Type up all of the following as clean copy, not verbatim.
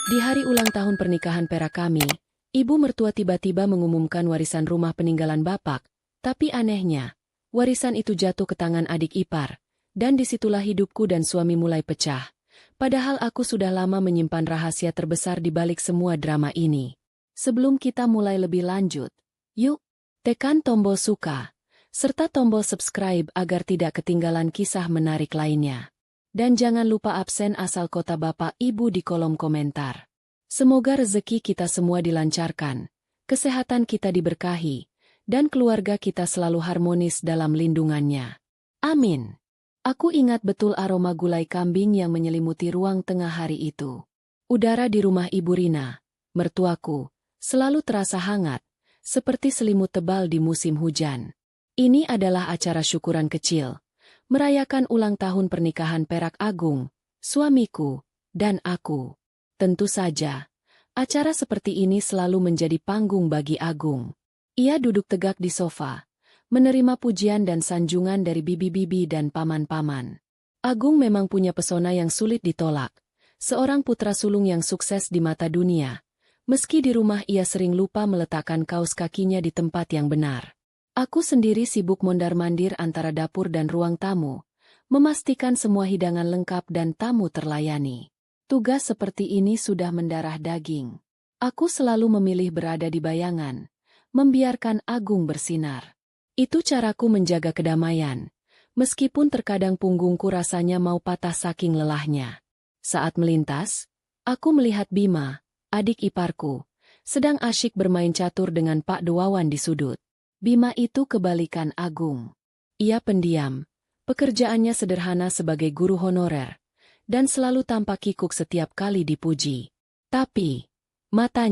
Di hari ulang tahun pernikahan perak kami, ibu mertua tiba-tiba mengumumkan warisan rumah peninggalan bapak, tapi anehnya, warisan itu jatuh ke tangan adik ipar, dan disitulah hidupku dan suami mulai pecah. Padahal aku sudah lama menyimpan rahasia terbesar di balik semua drama ini. Sebelum kita mulai lebih lanjut, yuk, tekan tombol suka, serta tombol subscribe agar tidak ketinggalan kisah menarik lainnya. Dan jangan lupa absen asal kota Bapak Ibu di kolom komentar. Semoga rezeki kita semua dilancarkan, kesehatan kita diberkahi, dan keluarga kita selalu harmonis dalam lindungannya. Amin. Aku ingat betul aroma gulai kambing yang menyelimuti ruang tengah hari itu. Udara di rumah Ibu Rina, mertuaku, selalu terasa hangat, seperti selimut tebal di musim hujan. Ini adalah acara syukuran kecil, merayakan ulang tahun pernikahan perak Agung, suamiku, dan aku. Tentu saja, acara seperti ini selalu menjadi panggung bagi Agung. Ia duduk tegak di sofa, menerima pujian dan sanjungan dari bibi-bibi dan paman-paman. Agung memang punya pesona yang sulit ditolak, seorang putra sulung yang sukses di mata dunia. Meski di rumah ia sering lupa meletakkan kaus kakinya di tempat yang benar. Aku sendiri sibuk mondar-mandir antara dapur dan ruang tamu, memastikan semua hidangan lengkap dan tamu terlayani. Tugas seperti ini sudah mendarah daging. Aku selalu memilih berada di bayangan, membiarkan Agung bersinar. Itu caraku menjaga kedamaian, meskipun terkadang punggungku rasanya mau patah saking lelahnya. Saat melintas, aku melihat Bima, adik iparku, sedang asyik bermain catur dengan Pak Dewawan di sudut. Bima itu kebalikan Agung. Ia pendiam, pekerjaannya sederhana sebagai guru honorer, dan selalu tampak kikuk setiap kali dipuji. Tapi, mata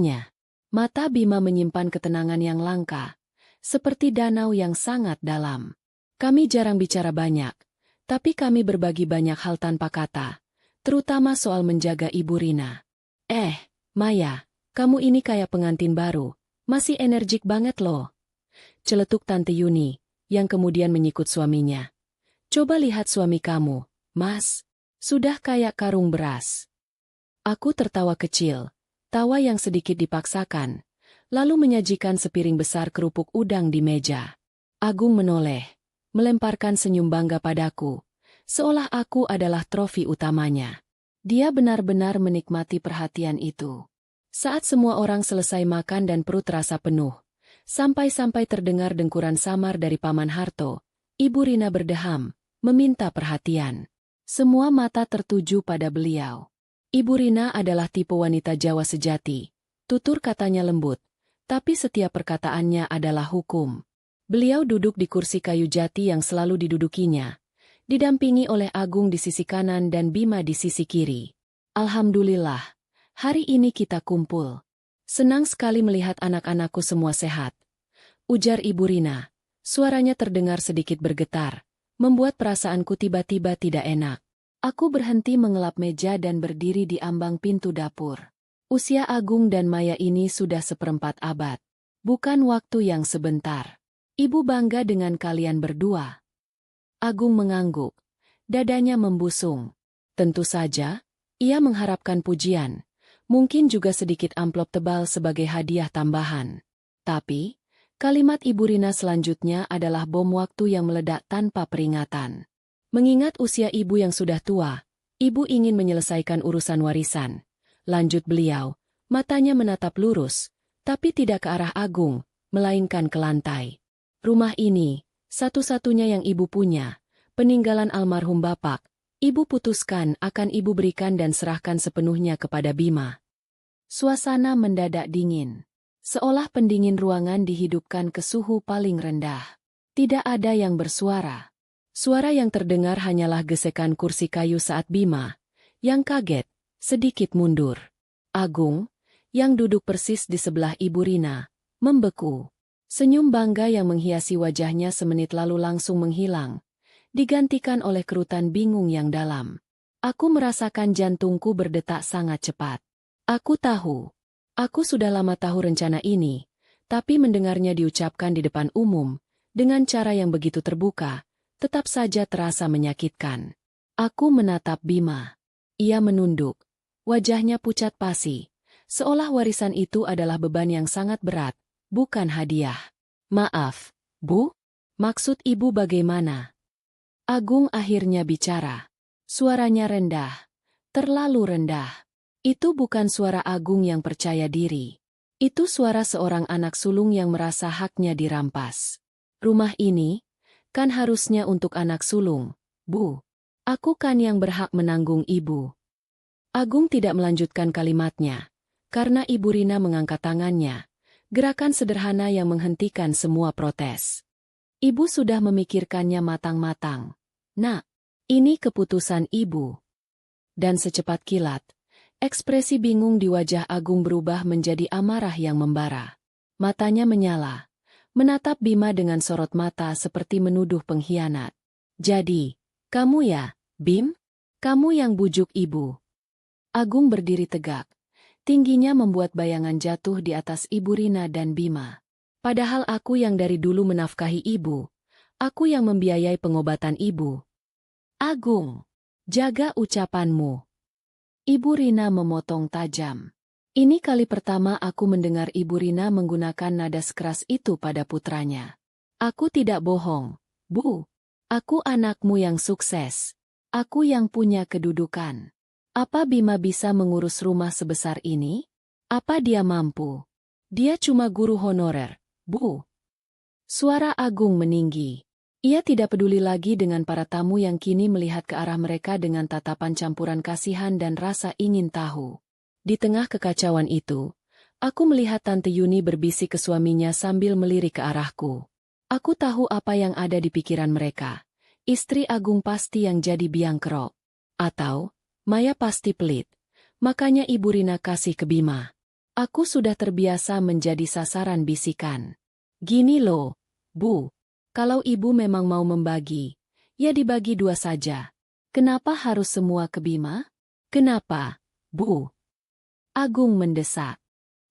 Bima menyimpan ketenangan yang langka, seperti danau yang sangat dalam. Kami jarang bicara banyak, tapi kami berbagi banyak hal tanpa kata, terutama soal menjaga Ibu Rina. Maya, kamu ini kayak pengantin baru, masih energik banget loh. Celetuk Tante Yuni, yang kemudian menyikut suaminya. Coba lihat suami kamu, Mas. Sudah kayak karung beras. Aku tertawa kecil, tawa yang sedikit dipaksakan, lalu menyajikan sepiring besar kerupuk udang di meja. Agung menoleh, melemparkan senyum bangga padaku, seolah aku adalah trofi utamanya. Dia benar-benar menikmati perhatian itu. Saat semua orang selesai makan dan perut terasa penuh, sampai-sampai terdengar dengkuran samar dari Paman Harto, Ibu Rina berdeham, meminta perhatian. Semua mata tertuju pada beliau. Ibu Rina adalah tipe wanita Jawa sejati. Tutur katanya lembut, tapi setiap perkataannya adalah hukum. Beliau duduk di kursi kayu jati yang selalu didudukinya, didampingi oleh Agung di sisi kanan dan Bima di sisi kiri. Alhamdulillah, hari ini kita kumpul. Senang sekali melihat anak-anakku semua sehat. Ujar Ibu Rina. Suaranya terdengar sedikit bergetar, membuat perasaanku tiba-tiba tidak enak. Aku berhenti mengelap meja dan berdiri di ambang pintu dapur. Usia Agung dan Maya ini sudah seperempat abad. Bukan waktu yang sebentar. Ibu bangga dengan kalian berdua. Agung mengangguk. Dadanya membusung. Tentu saja, ia mengharapkan pujian. Mungkin juga sedikit amplop tebal sebagai hadiah tambahan. Tapi, kalimat Ibu Rina selanjutnya adalah bom waktu yang meledak tanpa peringatan. Mengingat usia ibu yang sudah tua, ibu ingin menyelesaikan urusan warisan. Lanjut beliau, matanya menatap lurus, tapi tidak ke arah Agung, melainkan ke lantai. Rumah ini, satu-satunya yang ibu punya, peninggalan almarhum bapak. Ibu putuskan akan ibu berikan dan serahkan sepenuhnya kepada Bima. Suasana mendadak dingin. Seolah pendingin ruangan dihidupkan ke suhu paling rendah. Tidak ada yang bersuara. Suara yang terdengar hanyalah gesekan kursi kayu saat Bima, yang kaget, sedikit mundur. Agung, yang duduk persis di sebelah Ibu Rina, membeku. Senyum bangga yang menghiasi wajahnya semenit lalu langsung menghilang, digantikan oleh kerutan bingung yang dalam. Aku merasakan jantungku berdetak sangat cepat. Aku tahu. Aku sudah lama tahu rencana ini, tapi mendengarnya diucapkan di depan umum, dengan cara yang begitu terbuka, tetap saja terasa menyakitkan. Aku menatap Bima. Ia menunduk, Wajahnya pucat pasi, seolah warisan itu adalah beban yang sangat berat, bukan hadiah. Maaf, Bu? Maksud Ibu bagaimana? Agung akhirnya bicara. Suaranya rendah, terlalu rendah. Itu bukan suara Agung yang percaya diri. Itu suara seorang anak sulung yang merasa haknya dirampas. Rumah ini, kan harusnya untuk anak sulung, Bu. Aku kan yang berhak menanggung Ibu. Agung tidak melanjutkan kalimatnya, karena Ibu Rina mengangkat tangannya. Gerakan sederhana yang menghentikan semua protes. Ibu sudah memikirkannya matang-matang. Nak, ini keputusan Ibu. Dan secepat kilat, ekspresi bingung di wajah Agung berubah menjadi amarah yang membara. Matanya menyala, menatap Bima dengan sorot mata seperti menuduh pengkhianat. Jadi, kamu ya, Bim? Kamu yang bujuk Ibu. Agung berdiri tegak. Tingginya membuat bayangan jatuh di atas Ibu Rina dan Bima. Padahal aku yang dari dulu menafkahi Ibu. Aku yang membiayai pengobatan Ibu. Agung, jaga ucapanmu. Ibu Rina memotong tajam. Ini kali pertama aku mendengar Ibu Rina menggunakan nada sekeras itu pada putranya. Aku tidak bohong, Bu. Aku anakmu yang sukses. Aku yang punya kedudukan. Apa Bima bisa mengurus rumah sebesar ini? Apa dia mampu? Dia cuma guru honorer, Bu. Suara Agung meninggi. Ia tidak peduli lagi dengan para tamu yang kini melihat ke arah mereka dengan tatapan campuran kasihan dan rasa ingin tahu. Di tengah kekacauan itu, aku melihat Tante Yuni berbisik ke suaminya sambil melirik ke arahku. Aku tahu apa yang ada di pikiran mereka. Istri Agung pasti yang jadi biang kerok. Atau Maya pasti pelit, makanya Ibu Rina kasih ke Bima. Aku sudah terbiasa menjadi sasaran bisikan. Gini loh, Bu, kalau Ibu memang mau membagi, ya dibagi 2 saja. Kenapa harus semua ke Bima? Kenapa, Bu? Agung mendesak.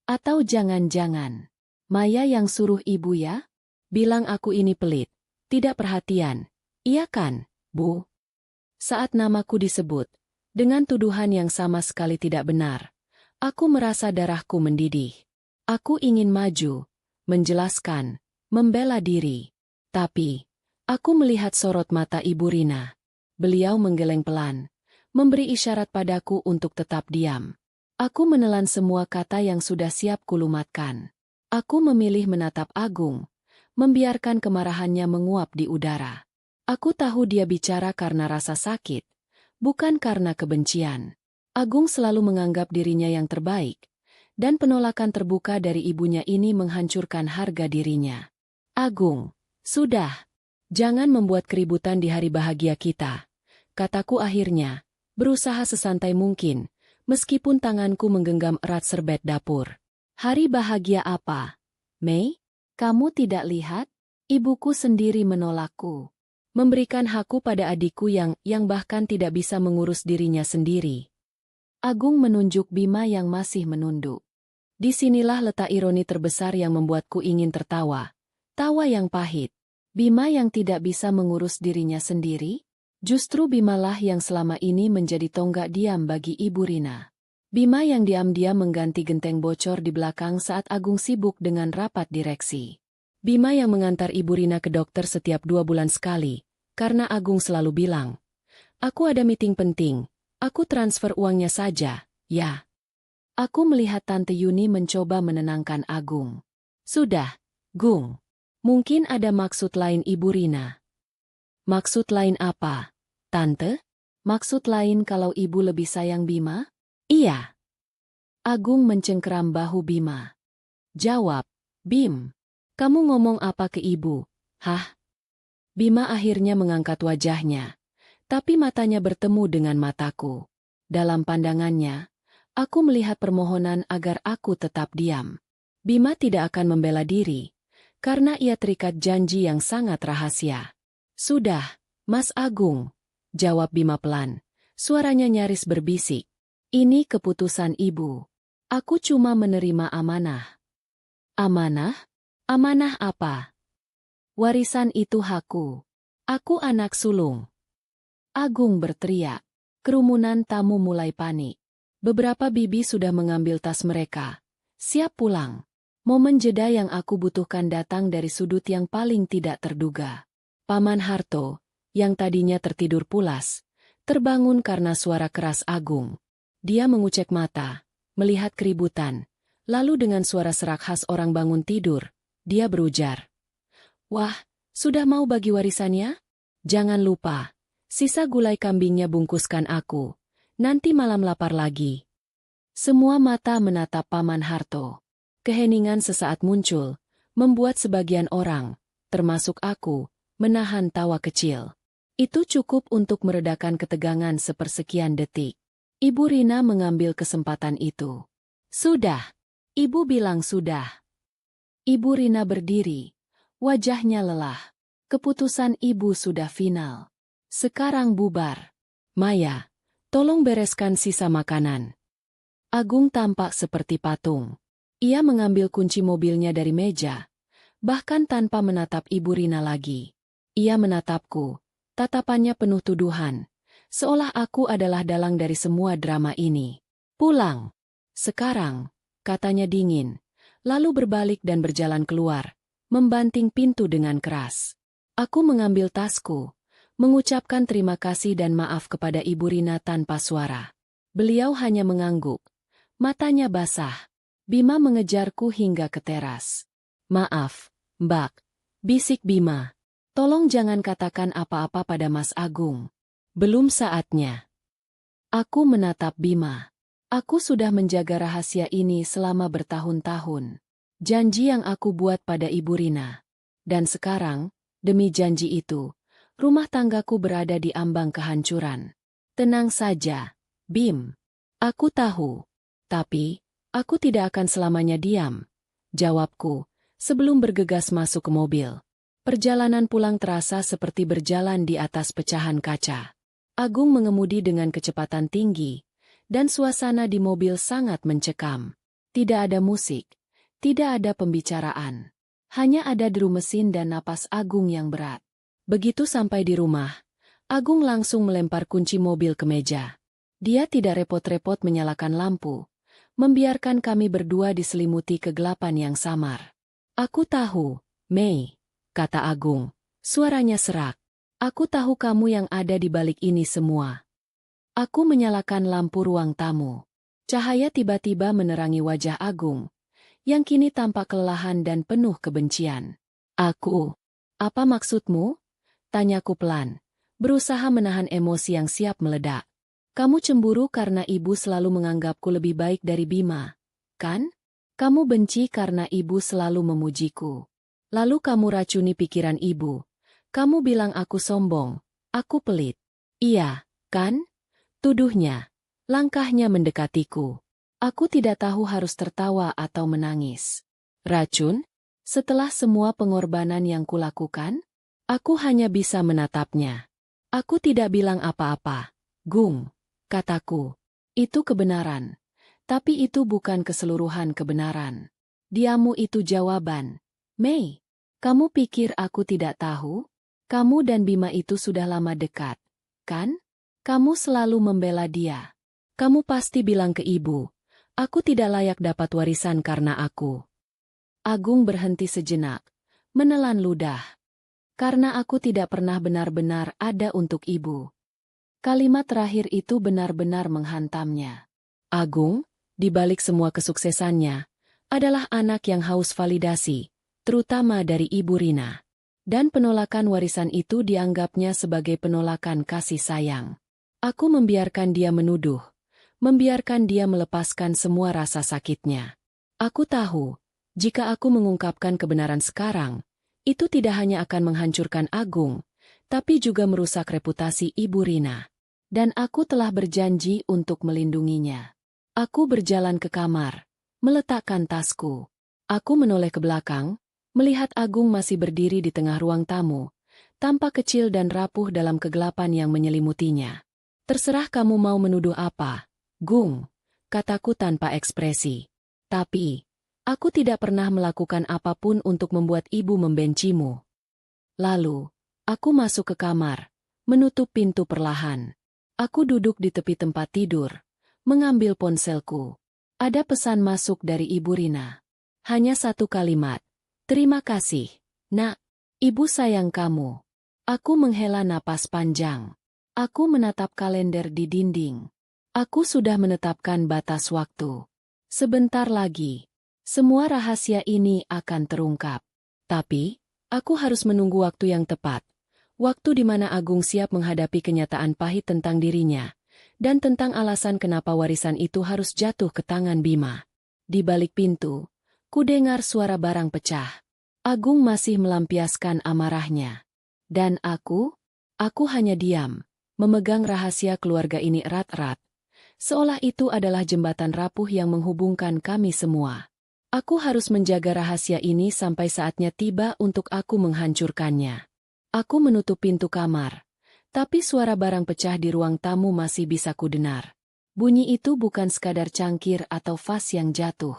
Atau jangan-jangan, Maya yang suruh Ibu ya? Bilang aku ini pelit, tidak perhatian. Iya kan, Bu? Saat namaku disebut, dengan tuduhan yang sama sekali tidak benar, aku merasa darahku mendidih. Aku ingin maju, menjelaskan, membela diri. Tapi, aku melihat sorot mata Ibu Rina. Beliau menggeleng pelan, memberi isyarat padaku untuk tetap diam. Aku menelan semua kata yang sudah siap kulumatkan. Aku memilih menatap Agung, membiarkan kemarahannya menguap di udara. Aku tahu dia bicara karena rasa sakit, bukan karena kebencian. Agung selalu menganggap dirinya yang terbaik, dan penolakan terbuka dari ibunya ini menghancurkan harga dirinya. Agung, sudah. Jangan membuat keributan di hari bahagia kita, kataku akhirnya, berusaha sesantai mungkin, meskipun tanganku menggenggam erat serbet dapur. Hari bahagia apa? Mei, kamu tidak lihat? Ibuku sendiri menolakku. Memberikan hakku pada adikku yang bahkan tidak bisa mengurus dirinya sendiri. Agung menunjuk Bima yang masih menunduk. Disinilah letak ironi terbesar yang membuatku ingin tertawa. Tawa yang pahit. Bima yang tidak bisa mengurus dirinya sendiri? Justru Bimalah yang selama ini menjadi tonggak diam bagi Ibu Rina. Bima yang diam-diam mengganti genteng bocor di belakang saat Agung sibuk dengan rapat direksi. Bima yang mengantar Ibu Rina ke dokter setiap 2 bulan sekali, karena Agung selalu bilang, aku ada meeting penting, aku transfer uangnya saja, ya. Aku melihat Tante Yuni mencoba menenangkan Agung. Sudah, Gung. Mungkin ada maksud lain Ibu Rina. Maksud lain apa, Tante? Maksud lain kalau Ibu lebih sayang Bima? Iya. Agung mencengkeram bahu Bima. Jawab, Bim. Kamu ngomong apa ke Ibu? Hah? Bima akhirnya mengangkat wajahnya, tapi matanya bertemu dengan mataku. Dalam pandangannya, aku melihat permohonan agar aku tetap diam. Bima tidak akan membela diri, karena ia terikat janji yang sangat rahasia. Sudah, Mas Agung, jawab Bima pelan. Suaranya nyaris berbisik. Ini keputusan Ibu. Aku cuma menerima amanah. Amanah? Amanah apa? Warisan itu hakku. Aku anak sulung. Agung berteriak. Kerumunan tamu mulai panik. Beberapa bibi sudah mengambil tas mereka. Siap pulang. Momen jeda yang aku butuhkan datang dari sudut yang paling tidak terduga. Paman Harto, yang tadinya tertidur pulas, terbangun karena suara keras Agung. Dia mengucek mata, melihat keributan. Lalu dengan suara serak khas orang bangun tidur, dia berujar. Wah, sudah mau bagi warisannya? Jangan lupa, sisa gulai kambingnya bungkuskan aku. Nanti malam lapar lagi. Semua mata menatap Paman Harto. Keheningan sesaat muncul, membuat sebagian orang, termasuk aku, menahan tawa kecil. Itu cukup untuk meredakan ketegangan sepersekian detik. Ibu Rina mengambil kesempatan itu. Sudah. Ibu bilang sudah. Ibu Rina berdiri. Wajahnya lelah. Keputusan ibu sudah final. Sekarang bubar. Maya, tolong bereskan sisa makanan. Agung tampak seperti patung. Ia mengambil kunci mobilnya dari meja, bahkan tanpa menatap Ibu Rina lagi. Ia menatapku, tatapannya penuh tuduhan, seolah aku adalah dalang dari semua drama ini. Pulang. Sekarang, katanya dingin, lalu berbalik dan berjalan keluar, membanting pintu dengan keras. Aku mengambil tasku, mengucapkan terima kasih dan maaf kepada Ibu Rina tanpa suara. Beliau hanya mengangguk, matanya basah. Bima mengejarku hingga ke teras. Maaf, Mbak, bisik Bima. Tolong jangan katakan apa-apa pada Mas Agung. Belum saatnya. Aku menatap Bima. Aku sudah menjaga rahasia ini selama bertahun-tahun. Janji yang aku buat pada Ibu Rina. Dan sekarang, demi janji itu, rumah tanggaku berada di ambang kehancuran. Tenang saja, Bim. Aku tahu. Tapi, aku tidak akan selamanya diam, jawabku, sebelum bergegas masuk ke mobil. Perjalanan pulang terasa seperti berjalan di atas pecahan kaca. Agung mengemudi dengan kecepatan tinggi, dan suasana di mobil sangat mencekam. Tidak ada musik, tidak ada pembicaraan. Hanya ada deru mesin dan napas Agung yang berat. Begitu sampai di rumah, Agung langsung melempar kunci mobil ke meja. Dia tidak repot-repot menyalakan lampu, membiarkan kami berdua diselimuti kegelapan yang samar. Aku tahu, Mei, kata Agung, suaranya serak. Aku tahu kamu yang ada di balik ini semua. Aku menyalakan lampu ruang tamu. Cahaya tiba-tiba menerangi wajah Agung, yang kini tampak kelelahan dan penuh kebencian. Aku, apa maksudmu? Tanyaku pelan, berusaha menahan emosi yang siap meledak. Kamu cemburu karena ibu selalu menganggapku lebih baik dari Bima, kan? Kamu benci karena ibu selalu memujiku. Lalu kamu racuni pikiran ibu. Kamu bilang aku sombong, aku pelit. Iya, kan? Tuduhnya. Langkahnya mendekatiku. Aku tidak tahu harus tertawa atau menangis. Racun? Setelah semua pengorbanan yang kulakukan? Aku hanya bisa menatapnya. Aku tidak bilang apa-apa. Gung. Kataku, itu kebenaran. Tapi itu bukan keseluruhan kebenaran. Diamu itu jawaban. Mei, kamu pikir aku tidak tahu? Kamu dan Bima itu sudah lama dekat, kan? Kamu selalu membela dia. Kamu pasti bilang ke ibu, aku tidak layak dapat warisan karena aku. Agung berhenti sejenak, menelan ludah. Karena aku tidak pernah benar-benar ada untuk ibu. Kalimat terakhir itu benar-benar menghantamnya. Agung, di balik semua kesuksesannya, adalah anak yang haus validasi, terutama dari Ibu Rina. Dan penolakan warisan itu dianggapnya sebagai penolakan kasih sayang. Aku membiarkan dia menuduh, membiarkan dia melepaskan semua rasa sakitnya. Aku tahu, jika aku mengungkapkan kebenaran sekarang, itu tidak hanya akan menghancurkan Agung, tapi juga merusak reputasi Ibu Rina. Dan aku telah berjanji untuk melindunginya. Aku berjalan ke kamar, meletakkan tasku. Aku menoleh ke belakang, melihat Agung masih berdiri di tengah ruang tamu, tampak kecil dan rapuh dalam kegelapan yang menyelimutinya. Terserah kamu mau menuduh apa, Gung, kataku tanpa ekspresi. Tapi, aku tidak pernah melakukan apapun untuk membuat ibu membencimu. Lalu, aku masuk ke kamar, menutup pintu perlahan. Aku duduk di tepi tempat tidur, mengambil ponselku. Ada pesan masuk dari Ibu Rina. Hanya satu kalimat. Terima kasih, Nak. Ibu sayang kamu. Aku menghela napas panjang. Aku menatap kalender di dinding. Aku sudah menetapkan batas waktu. Sebentar lagi, semua rahasia ini akan terungkap. Tapi, aku harus menunggu waktu yang tepat. Waktu di mana Agung siap menghadapi kenyataan pahit tentang dirinya. Dan tentang alasan kenapa warisan itu harus jatuh ke tangan Bima. Di balik pintu, ku dengar suara barang pecah. Agung masih melampiaskan amarahnya. Dan aku hanya diam, memegang rahasia keluarga ini erat-erat. Seolah itu adalah jembatan rapuh yang menghubungkan kami semua. Aku harus menjaga rahasia ini sampai saatnya tiba untuk aku menghancurkannya. Aku menutup pintu kamar. Tapi suara barang pecah di ruang tamu masih bisa kudengar. Bunyi itu bukan sekadar cangkir atau vas yang jatuh.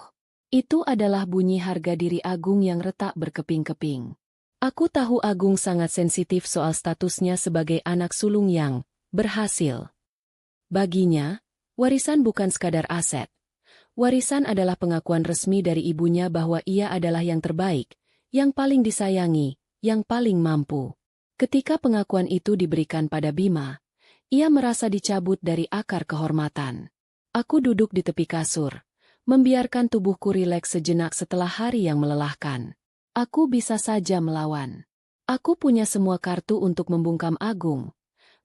Itu adalah bunyi harga diri Agung yang retak berkeping-keping. Aku tahu Agung sangat sensitif soal statusnya sebagai anak sulung yang berhasil. Baginya, warisan bukan sekadar aset. Warisan adalah pengakuan resmi dari ibunya bahwa ia adalah yang terbaik, yang paling disayangi, yang paling mampu. Ketika pengakuan itu diberikan pada Bima, ia merasa dicabut dari akar kehormatan. Aku duduk di tepi kasur, membiarkan tubuhku rileks sejenak setelah hari yang melelahkan. Aku bisa saja melawan. Aku punya semua kartu untuk membungkam Agung,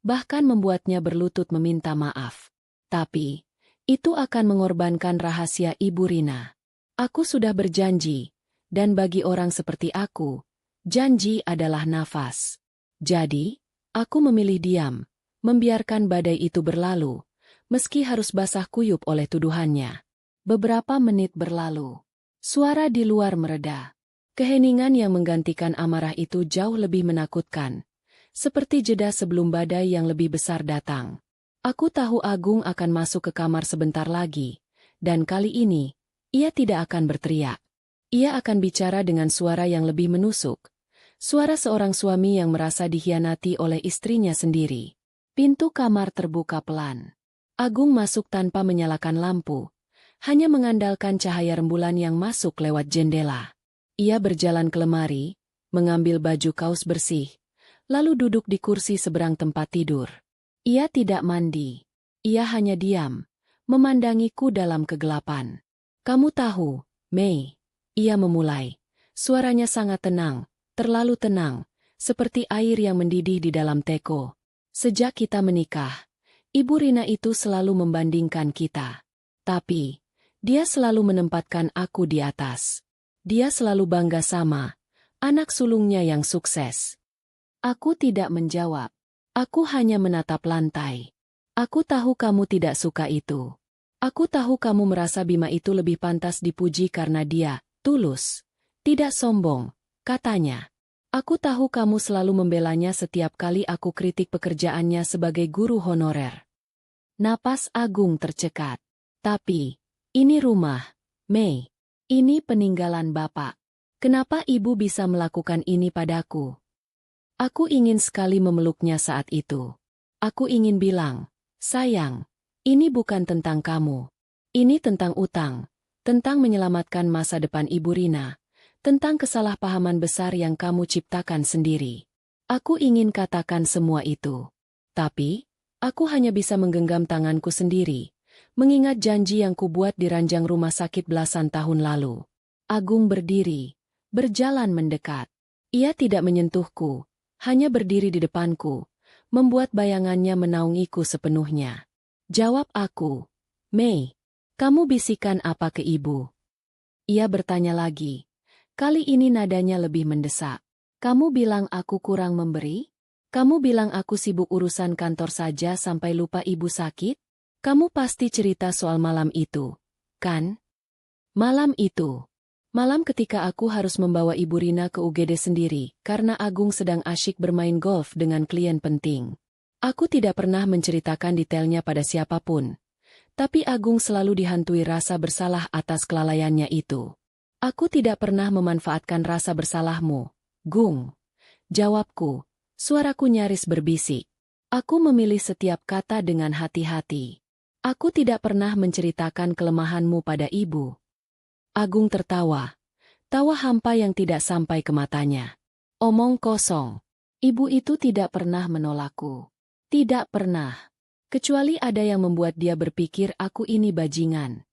bahkan membuatnya berlutut meminta maaf. Tapi, itu akan mengorbankan rahasia Ibu Rina. Aku sudah berjanji, dan bagi orang seperti aku, janji adalah nafas. Jadi, aku memilih diam, membiarkan badai itu berlalu, meski harus basah kuyup oleh tuduhannya. Beberapa menit berlalu. Suara di luar mereda. Keheningan yang menggantikan amarah itu jauh lebih menakutkan. Seperti jeda sebelum badai yang lebih besar datang. Aku tahu Agung akan masuk ke kamar sebentar lagi. Dan kali ini, ia tidak akan berteriak. Ia akan bicara dengan suara yang lebih menusuk. Suara seorang suami yang merasa dikhianati oleh istrinya sendiri. Pintu kamar terbuka pelan. Agung masuk tanpa menyalakan lampu. Hanya mengandalkan cahaya rembulan yang masuk lewat jendela. Ia berjalan ke lemari, mengambil baju kaos bersih, lalu duduk di kursi seberang tempat tidur. Ia tidak mandi. Ia hanya diam, memandangiku dalam kegelapan. Kamu tahu, Mei, ia memulai. Suaranya sangat tenang, terlalu tenang, seperti air yang mendidih di dalam teko. Sejak kita menikah, Ibu Rina itu selalu membandingkan kita. Tapi, dia selalu menempatkan aku di atas. Dia selalu bangga sama anak sulungnya yang sukses. Aku tidak menjawab. Aku hanya menatap lantai. Aku tahu kamu tidak suka itu. Aku tahu kamu merasa Bima itu lebih pantas dipuji karena dia tulus, tidak sombong, katanya. Aku tahu kamu selalu membelanya setiap kali aku kritik pekerjaannya sebagai guru honorer. Napas Agung tercekat. Tapi, ini rumah, Mei. Ini peninggalan Bapak. Kenapa Ibu bisa melakukan ini padaku? Aku ingin sekali memeluknya saat itu. Aku ingin bilang, sayang, ini bukan tentang kamu. Ini tentang utang, tentang menyelamatkan masa depan Ibu Rina, tentang kesalahpahaman besar yang kamu ciptakan sendiri. Aku ingin katakan semua itu. Tapi, aku hanya bisa menggenggam tanganku sendiri, mengingat janji yang kubuat di ranjang rumah sakit belasan tahun lalu. Agung berdiri, berjalan mendekat. Ia tidak menyentuhku, hanya berdiri di depanku, membuat bayangannya menaungiku sepenuhnya. Jawab aku, Mei, kamu bisikan apa ke ibu? Ia bertanya lagi. Kali ini nadanya lebih mendesak. Kamu bilang aku kurang memberi? Kamu bilang aku sibuk urusan kantor saja sampai lupa ibu sakit? Kamu pasti cerita soal malam itu, kan? Malam itu. Malam ketika aku harus membawa Ibu Rina ke UGD sendiri, karena Agung sedang asyik bermain golf dengan klien penting. Aku tidak pernah menceritakan detailnya pada siapapun. Tapi Agung selalu dihantui rasa bersalah atas kelalaiannya itu. Aku tidak pernah memanfaatkan rasa bersalahmu, Gung. Jawabku, suaraku nyaris berbisik. Aku memilih setiap kata dengan hati-hati. Aku tidak pernah menceritakan kelemahanmu pada ibu. Agung tertawa. Tawa hampa yang tidak sampai ke matanya. Omong kosong. Ibu itu tidak pernah menolakku. Tidak pernah. Kecuali ada yang membuat dia berpikir aku ini bajingan.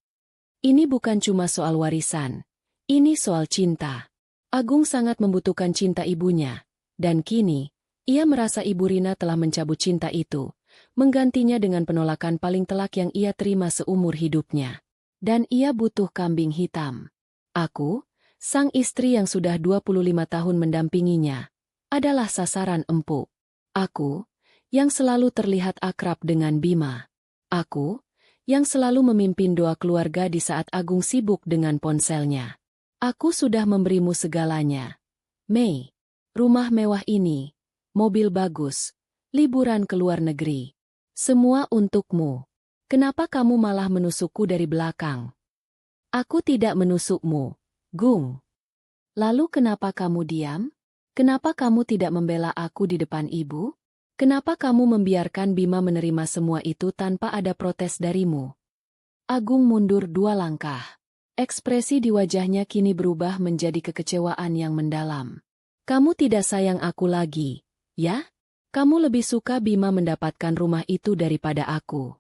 Ini bukan cuma soal warisan. Ini soal cinta. Agung sangat membutuhkan cinta ibunya. Dan kini, ia merasa Ibu Rina telah mencabut cinta itu, menggantinya dengan penolakan paling telak yang ia terima seumur hidupnya. Dan ia butuh kambing hitam. Aku, sang istri yang sudah 25 tahun mendampinginya, adalah sasaran empuk. Aku, yang selalu terlihat akrab dengan Bima. Aku, yang selalu memimpin doa keluarga di saat Agung sibuk dengan ponselnya. Aku sudah memberimu segalanya. Mei, rumah mewah ini, mobil bagus, liburan ke luar negeri. Semua untukmu. Kenapa kamu malah menusukku dari belakang? Aku tidak menusukmu, Gung. Lalu kenapa kamu diam? Kenapa kamu tidak membela aku di depan ibu? Kenapa kamu membiarkan Bima menerima semua itu tanpa ada protes darimu? Agung mundur 2 langkah. Ekspresi di wajahnya kini berubah menjadi kekecewaan yang mendalam. Kamu tidak sayang aku lagi, ya? Kamu lebih suka Bima mendapatkan rumah itu daripada aku.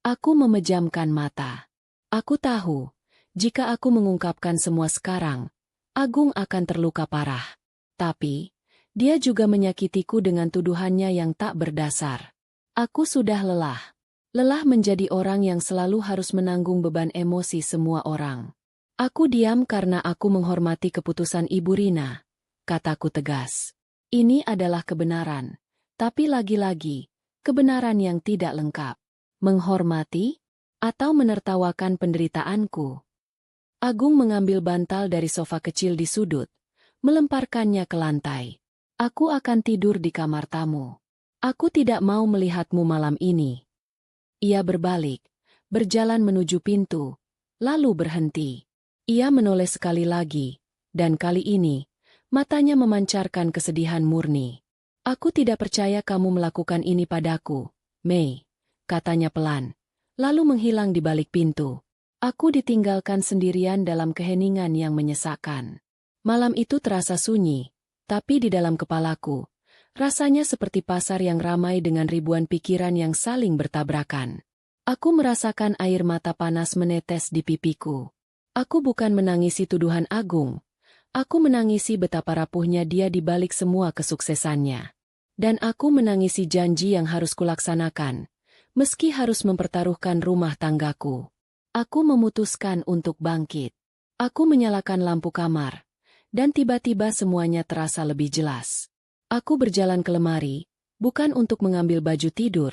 Aku memejamkan mata. Aku tahu, jika aku mengungkapkan semua sekarang, Agung akan terluka parah. Tapi, dia juga menyakitiku dengan tuduhannya yang tak berdasar. Aku sudah lelah. Lelah menjadi orang yang selalu harus menanggung beban emosi semua orang. Aku diam karena aku menghormati keputusan Ibu Rina, kataku tegas. Ini adalah kebenaran, tapi lagi-lagi, kebenaran yang tidak lengkap. Menghormati? Atau menertawakan penderitaanku? Agung mengambil bantal dari sofa kecil di sudut, melemparkannya ke lantai. Aku akan tidur di kamar tamu. Aku tidak mau melihatmu malam ini. Ia berbalik, berjalan menuju pintu, lalu berhenti. Ia menoleh sekali lagi, dan kali ini, matanya memancarkan kesedihan murni. Aku tidak percaya kamu melakukan ini padaku, Mei, katanya pelan, lalu menghilang di balik pintu. Aku ditinggalkan sendirian dalam keheningan yang menyesakkan. Malam itu terasa sunyi, tapi di dalam kepalaku, rasanya seperti pasar yang ramai dengan ribuan pikiran yang saling bertabrakan. Aku merasakan air mata panas menetes di pipiku. Aku bukan menangisi tuduhan Agung. Aku menangisi betapa rapuhnya dia di balik semua kesuksesannya. Dan aku menangisi janji yang harus kulaksanakan, meski harus mempertaruhkan rumah tanggaku. Aku memutuskan untuk bangkit. Aku menyalakan lampu kamar. Dan tiba-tiba semuanya terasa lebih jelas. Aku berjalan ke lemari, bukan untuk mengambil baju tidur,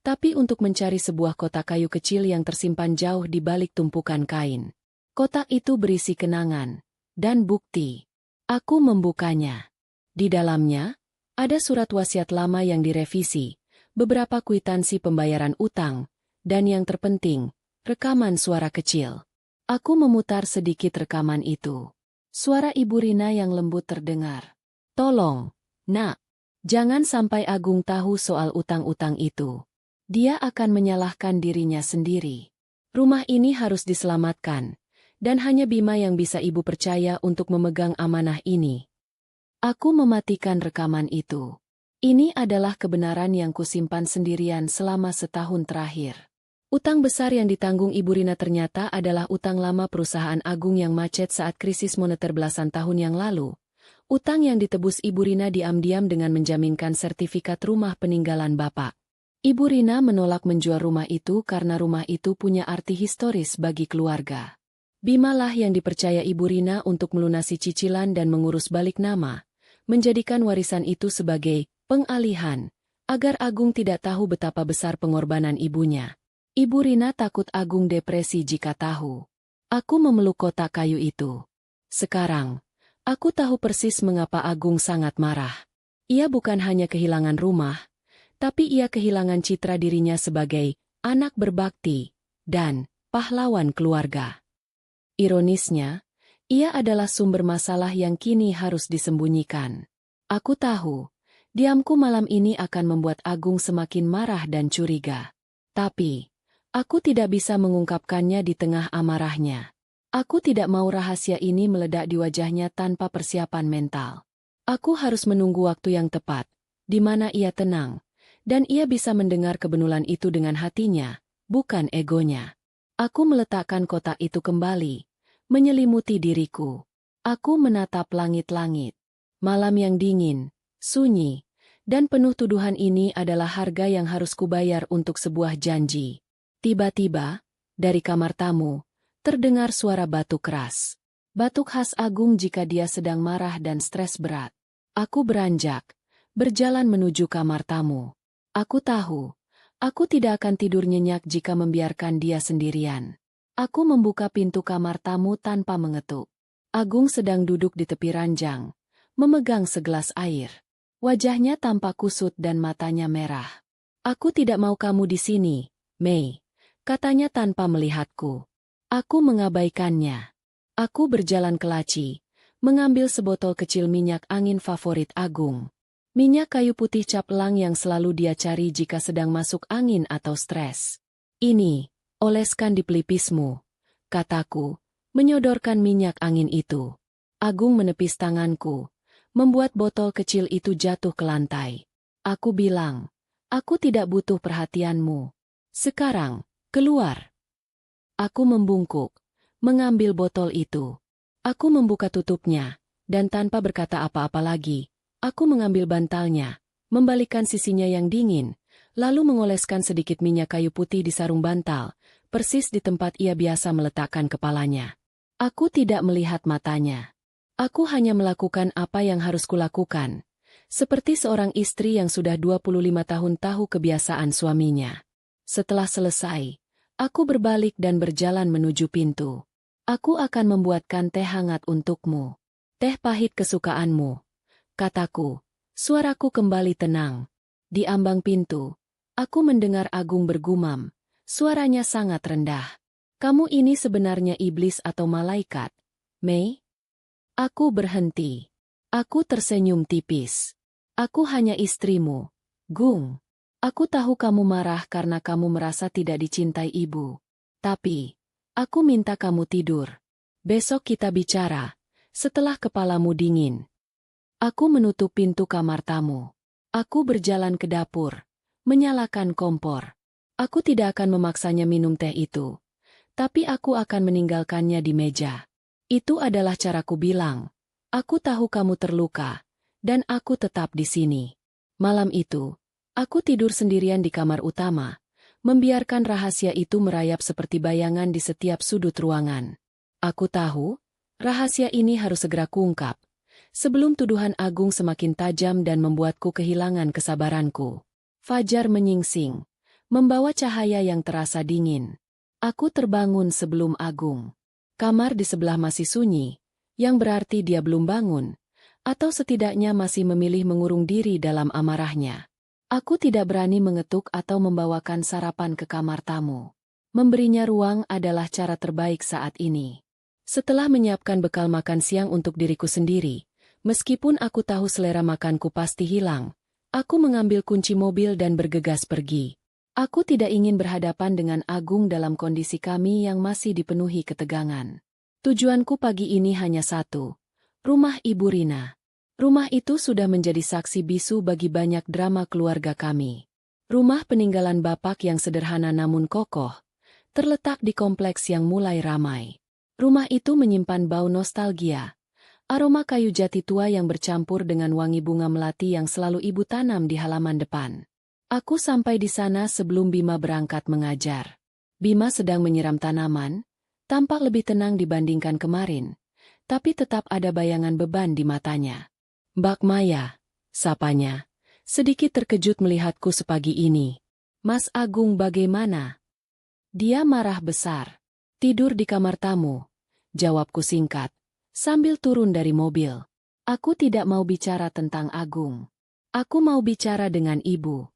tapi untuk mencari sebuah kotak kayu kecil yang tersimpan jauh di balik tumpukan kain. Kotak itu berisi kenangan dan bukti. Aku membukanya. Di dalamnya, ada surat wasiat lama yang direvisi, beberapa kwitansi pembayaran utang, dan yang terpenting, rekaman suara kecil. Aku memutar sedikit rekaman itu. Suara Ibu Rina yang lembut terdengar. Tolong, Nak, jangan sampai Agung tahu soal utang-utang itu. Dia akan menyalahkan dirinya sendiri. Rumah ini harus diselamatkan, dan hanya Bima yang bisa Ibu percaya untuk memegang amanah ini. Aku mematikan rekaman itu. Ini adalah kebenaran yang kusimpan sendirian selama setahun terakhir. Utang besar yang ditanggung Ibu Rina ternyata adalah utang lama perusahaan Agung yang macet saat krisis moneter belasan tahun yang lalu. Utang yang ditebus Ibu Rina diam-diam dengan menjaminkan sertifikat rumah peninggalan Bapak. Ibu Rina menolak menjual rumah itu karena rumah itu punya arti historis bagi keluarga. Bima lah yang dipercaya Ibu Rina untuk melunasi cicilan dan mengurus balik nama, menjadikan warisan itu sebagai pengalihan, agar Agung tidak tahu betapa besar pengorbanan ibunya. Ibu Rina takut Agung depresi jika tahu. Aku memeluk kotak kayu itu. Sekarang, aku tahu persis mengapa Agung sangat marah. Ia bukan hanya kehilangan rumah, tapi ia kehilangan citra dirinya sebagai anak berbakti dan pahlawan keluarga. Ironisnya, ia adalah sumber masalah yang kini harus disembunyikan. Aku tahu, diamku malam ini akan membuat Agung semakin marah dan curiga. Tapi, Aku tidak bisa mengungkapkannya di tengah amarahnya. Aku tidak mau rahasia ini meledak di wajahnya tanpa persiapan mental. Aku harus menunggu waktu yang tepat, di mana ia tenang, dan ia bisa mendengar kebenulan itu dengan hatinya, bukan egonya. Aku meletakkan kotak itu kembali, menyelimuti diriku. Aku menatap langit-langit. Malam yang dingin, sunyi, dan penuh tuduhan ini adalah harga yang harus kubayar untuk sebuah janji. Tiba-tiba, dari kamar tamu, terdengar suara batuk keras. Batuk khas Agung jika dia sedang marah dan stres berat. Aku beranjak, berjalan menuju kamar tamu. Aku tahu, aku tidak akan tidur nyenyak jika membiarkan dia sendirian. Aku membuka pintu kamar tamu tanpa mengetuk. Agung sedang duduk di tepi ranjang, memegang segelas air. Wajahnya tampak kusut dan matanya merah. Aku tidak mau kamu di sini, Mei, katanya tanpa melihatku. Aku mengabaikannya. Aku berjalan ke laci, mengambil sebotol kecil minyak angin favorit Agung. Minyak kayu putih cap elang yang selalu dia cari jika sedang masuk angin atau stres. Ini, oleskan di pelipismu, kataku, menyodorkan minyak angin itu. Agung menepis tanganku, membuat botol kecil itu jatuh ke lantai. Aku bilang, aku tidak butuh perhatianmu. Sekarang, keluar. Aku membungkuk, mengambil botol itu. Aku membuka tutupnya, dan tanpa berkata apa-apa lagi, aku mengambil bantalnya, membalikkan sisinya yang dingin, lalu mengoleskan sedikit minyak kayu putih di sarung bantal, persis di tempat ia biasa meletakkan kepalanya. Aku tidak melihat matanya. Aku hanya melakukan apa yang harus kulakukan, seperti seorang istri yang sudah 25 tahun tahu kebiasaan suaminya. Setelah selesai, aku berbalik dan berjalan menuju pintu. Aku akan membuatkan teh hangat untukmu. Teh pahit kesukaanmu, kataku. Suaraku kembali tenang. Di ambang pintu, aku mendengar Agung bergumam. Suaranya sangat rendah. Kamu ini sebenarnya iblis atau malaikat, Mei? Aku berhenti. Aku tersenyum tipis. Aku hanya istrimu, Gung. Aku tahu kamu marah karena kamu merasa tidak dicintai ibu. Tapi, aku minta kamu tidur. Besok kita bicara, setelah kepalamu dingin. Aku menutup pintu kamar tamu. Aku berjalan ke dapur, menyalakan kompor. Aku tidak akan memaksanya minum teh itu, tapi aku akan meninggalkannya di meja. Itu adalah caraku bilang, aku tahu kamu terluka, dan aku tetap di sini. Malam itu, aku tidur sendirian di kamar utama, membiarkan rahasia itu merayap seperti bayangan di setiap sudut ruangan. Aku tahu, rahasia ini harus segera kuungkap, sebelum tuduhan Agung semakin tajam dan membuatku kehilangan kesabaranku. Fajar menyingsing, membawa cahaya yang terasa dingin. Aku terbangun sebelum Agung. Kamar di sebelah masih sunyi, yang berarti dia belum bangun, atau setidaknya masih memilih mengurung diri dalam amarahnya. Aku tidak berani mengetuk atau membawakan sarapan ke kamar tamu. Memberinya ruang adalah cara terbaik saat ini. Setelah menyiapkan bekal makan siang untuk diriku sendiri, meskipun aku tahu selera makanku pasti hilang, aku mengambil kunci mobil dan bergegas pergi. Aku tidak ingin berhadapan dengan Agung dalam kondisi kami yang masih dipenuhi ketegangan. Tujuanku pagi ini hanya satu, rumah Ibu Rina. Rumah itu sudah menjadi saksi bisu bagi banyak drama keluarga kami. Rumah peninggalan bapak yang sederhana namun kokoh, terletak di kompleks yang mulai ramai. Rumah itu menyimpan bau nostalgia, aroma kayu jati tua yang bercampur dengan wangi bunga melati yang selalu ibu tanam di halaman depan. Aku sampai di sana sebelum Bima berangkat mengajar. Bima sedang menyiram tanaman, tampak lebih tenang dibandingkan kemarin, tapi tetap ada bayangan beban di matanya. Mbak Maya, sapanya, sedikit terkejut melihatku sepagi ini. Mas Agung bagaimana? Dia marah besar. Tidur di kamar tamu, jawabku singkat, sambil turun dari mobil. Aku tidak mau bicara tentang Agung. Aku mau bicara dengan ibu.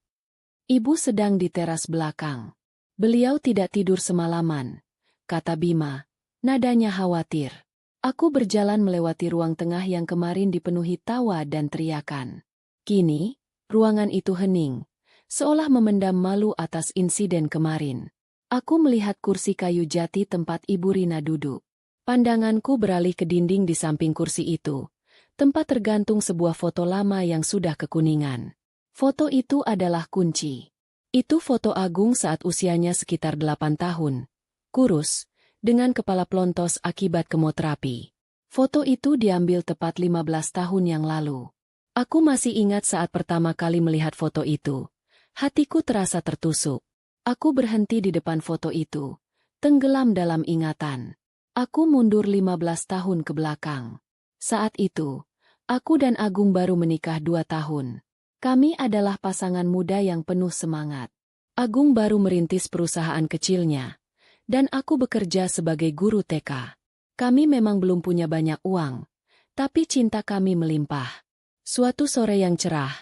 Ibu sedang di teras belakang. Beliau tidak tidur semalaman, kata Bima, nadanya khawatir. Aku berjalan melewati ruang tengah yang kemarin dipenuhi tawa dan teriakan. Kini, ruangan itu hening, seolah memendam malu atas insiden kemarin. Aku melihat kursi kayu jati tempat Ibu Rina duduk. Pandanganku beralih ke dinding di samping kursi itu. Tempat tergantung sebuah foto lama yang sudah kekuningan. Foto itu adalah kunci. Itu foto Agung saat usianya sekitar 8 tahun. Kurus, dengan kepala pelontos akibat kemoterapi. Foto itu diambil tepat 15 tahun yang lalu. Aku masih ingat saat pertama kali melihat foto itu. Hatiku terasa tertusuk. Aku berhenti di depan foto itu, tenggelam dalam ingatan. Aku mundur 15 tahun ke belakang. Saat itu, aku dan Agung baru menikah 2 tahun. Kami adalah pasangan muda yang penuh semangat. Agung baru merintis perusahaan kecilnya, dan aku bekerja sebagai guru TK. Kami memang belum punya banyak uang, tapi cinta kami melimpah. Suatu sore yang cerah,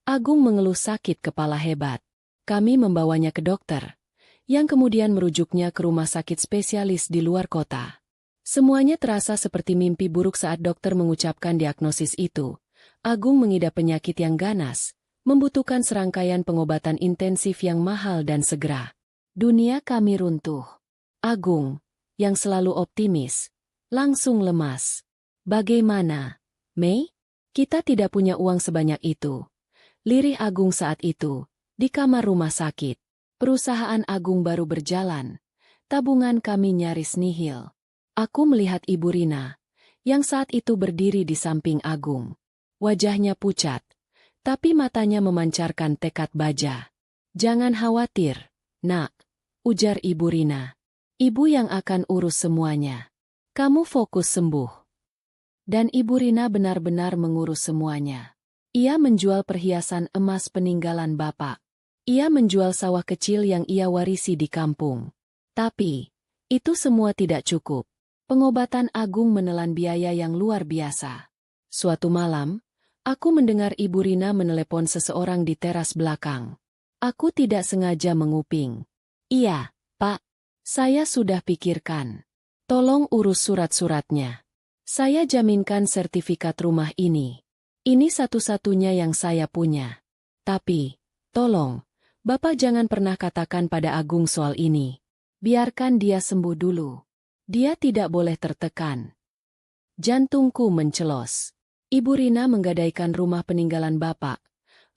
Agung mengeluh sakit kepala hebat. Kami membawanya ke dokter, yang kemudian merujuknya ke rumah sakit spesialis di luar kota. Semuanya terasa seperti mimpi buruk saat dokter mengucapkan diagnosis itu. Agung mengidap penyakit yang ganas, membutuhkan serangkaian pengobatan intensif yang mahal dan segera. Dunia kami runtuh. Agung, yang selalu optimis, langsung lemas. Bagaimana, Mei? Kita tidak punya uang sebanyak itu. Lirih Agung saat itu, di kamar rumah sakit. Perusahaan Agung baru berjalan. Tabungan kami nyaris nihil. Aku melihat Ibu Rina, yang saat itu berdiri di samping Agung. Wajahnya pucat, tapi matanya memancarkan tekad baja. Jangan khawatir, nak, ujar Ibu Rina. Ibu yang akan urus semuanya. Kamu fokus sembuh. Dan Ibu Rina benar-benar mengurus semuanya. Ia menjual perhiasan emas peninggalan bapak. Ia menjual sawah kecil yang ia warisi di kampung. Tapi, itu semua tidak cukup. Pengobatan Agung menelan biaya yang luar biasa. Suatu malam, aku mendengar Ibu Rina menelepon seseorang di teras belakang. Aku tidak sengaja menguping. Iya, Pak. Saya sudah pikirkan. Tolong urus surat-suratnya. Saya jaminkan sertifikat rumah ini. Ini satu-satunya yang saya punya. Tapi, tolong, Bapak jangan pernah katakan pada Agung soal ini. Biarkan dia sembuh dulu. Dia tidak boleh tertekan. Jantungku mencelos. Ibu Rina menggadaikan rumah peninggalan bapak.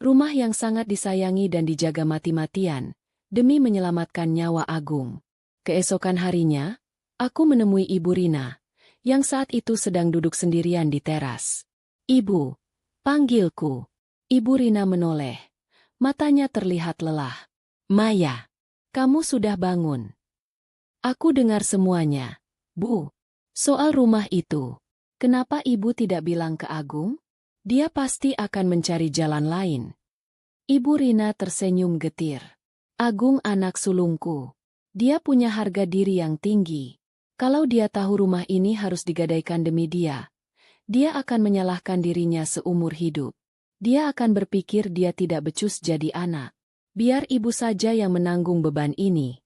Rumah yang sangat disayangi dan dijaga mati-matian, demi menyelamatkan nyawa Agung. Keesokan harinya, aku menemui Ibu Rina, yang saat itu sedang duduk sendirian di teras. Ibu, panggilku. Ibu Rina menoleh. Matanya terlihat lelah. Maya, kamu sudah bangun. Aku dengar semuanya, Bu. Soal rumah itu. Kenapa Ibu tidak bilang ke Agung? Dia pasti akan mencari jalan lain. Ibu Rina tersenyum getir. Agung anak sulungku. Dia punya harga diri yang tinggi. Kalau dia tahu rumah ini harus digadaikan demi dia akan menyalahkan dirinya seumur hidup. Dia akan berpikir dia tidak becus jadi anak. Biar ibu saja yang menanggung beban ini.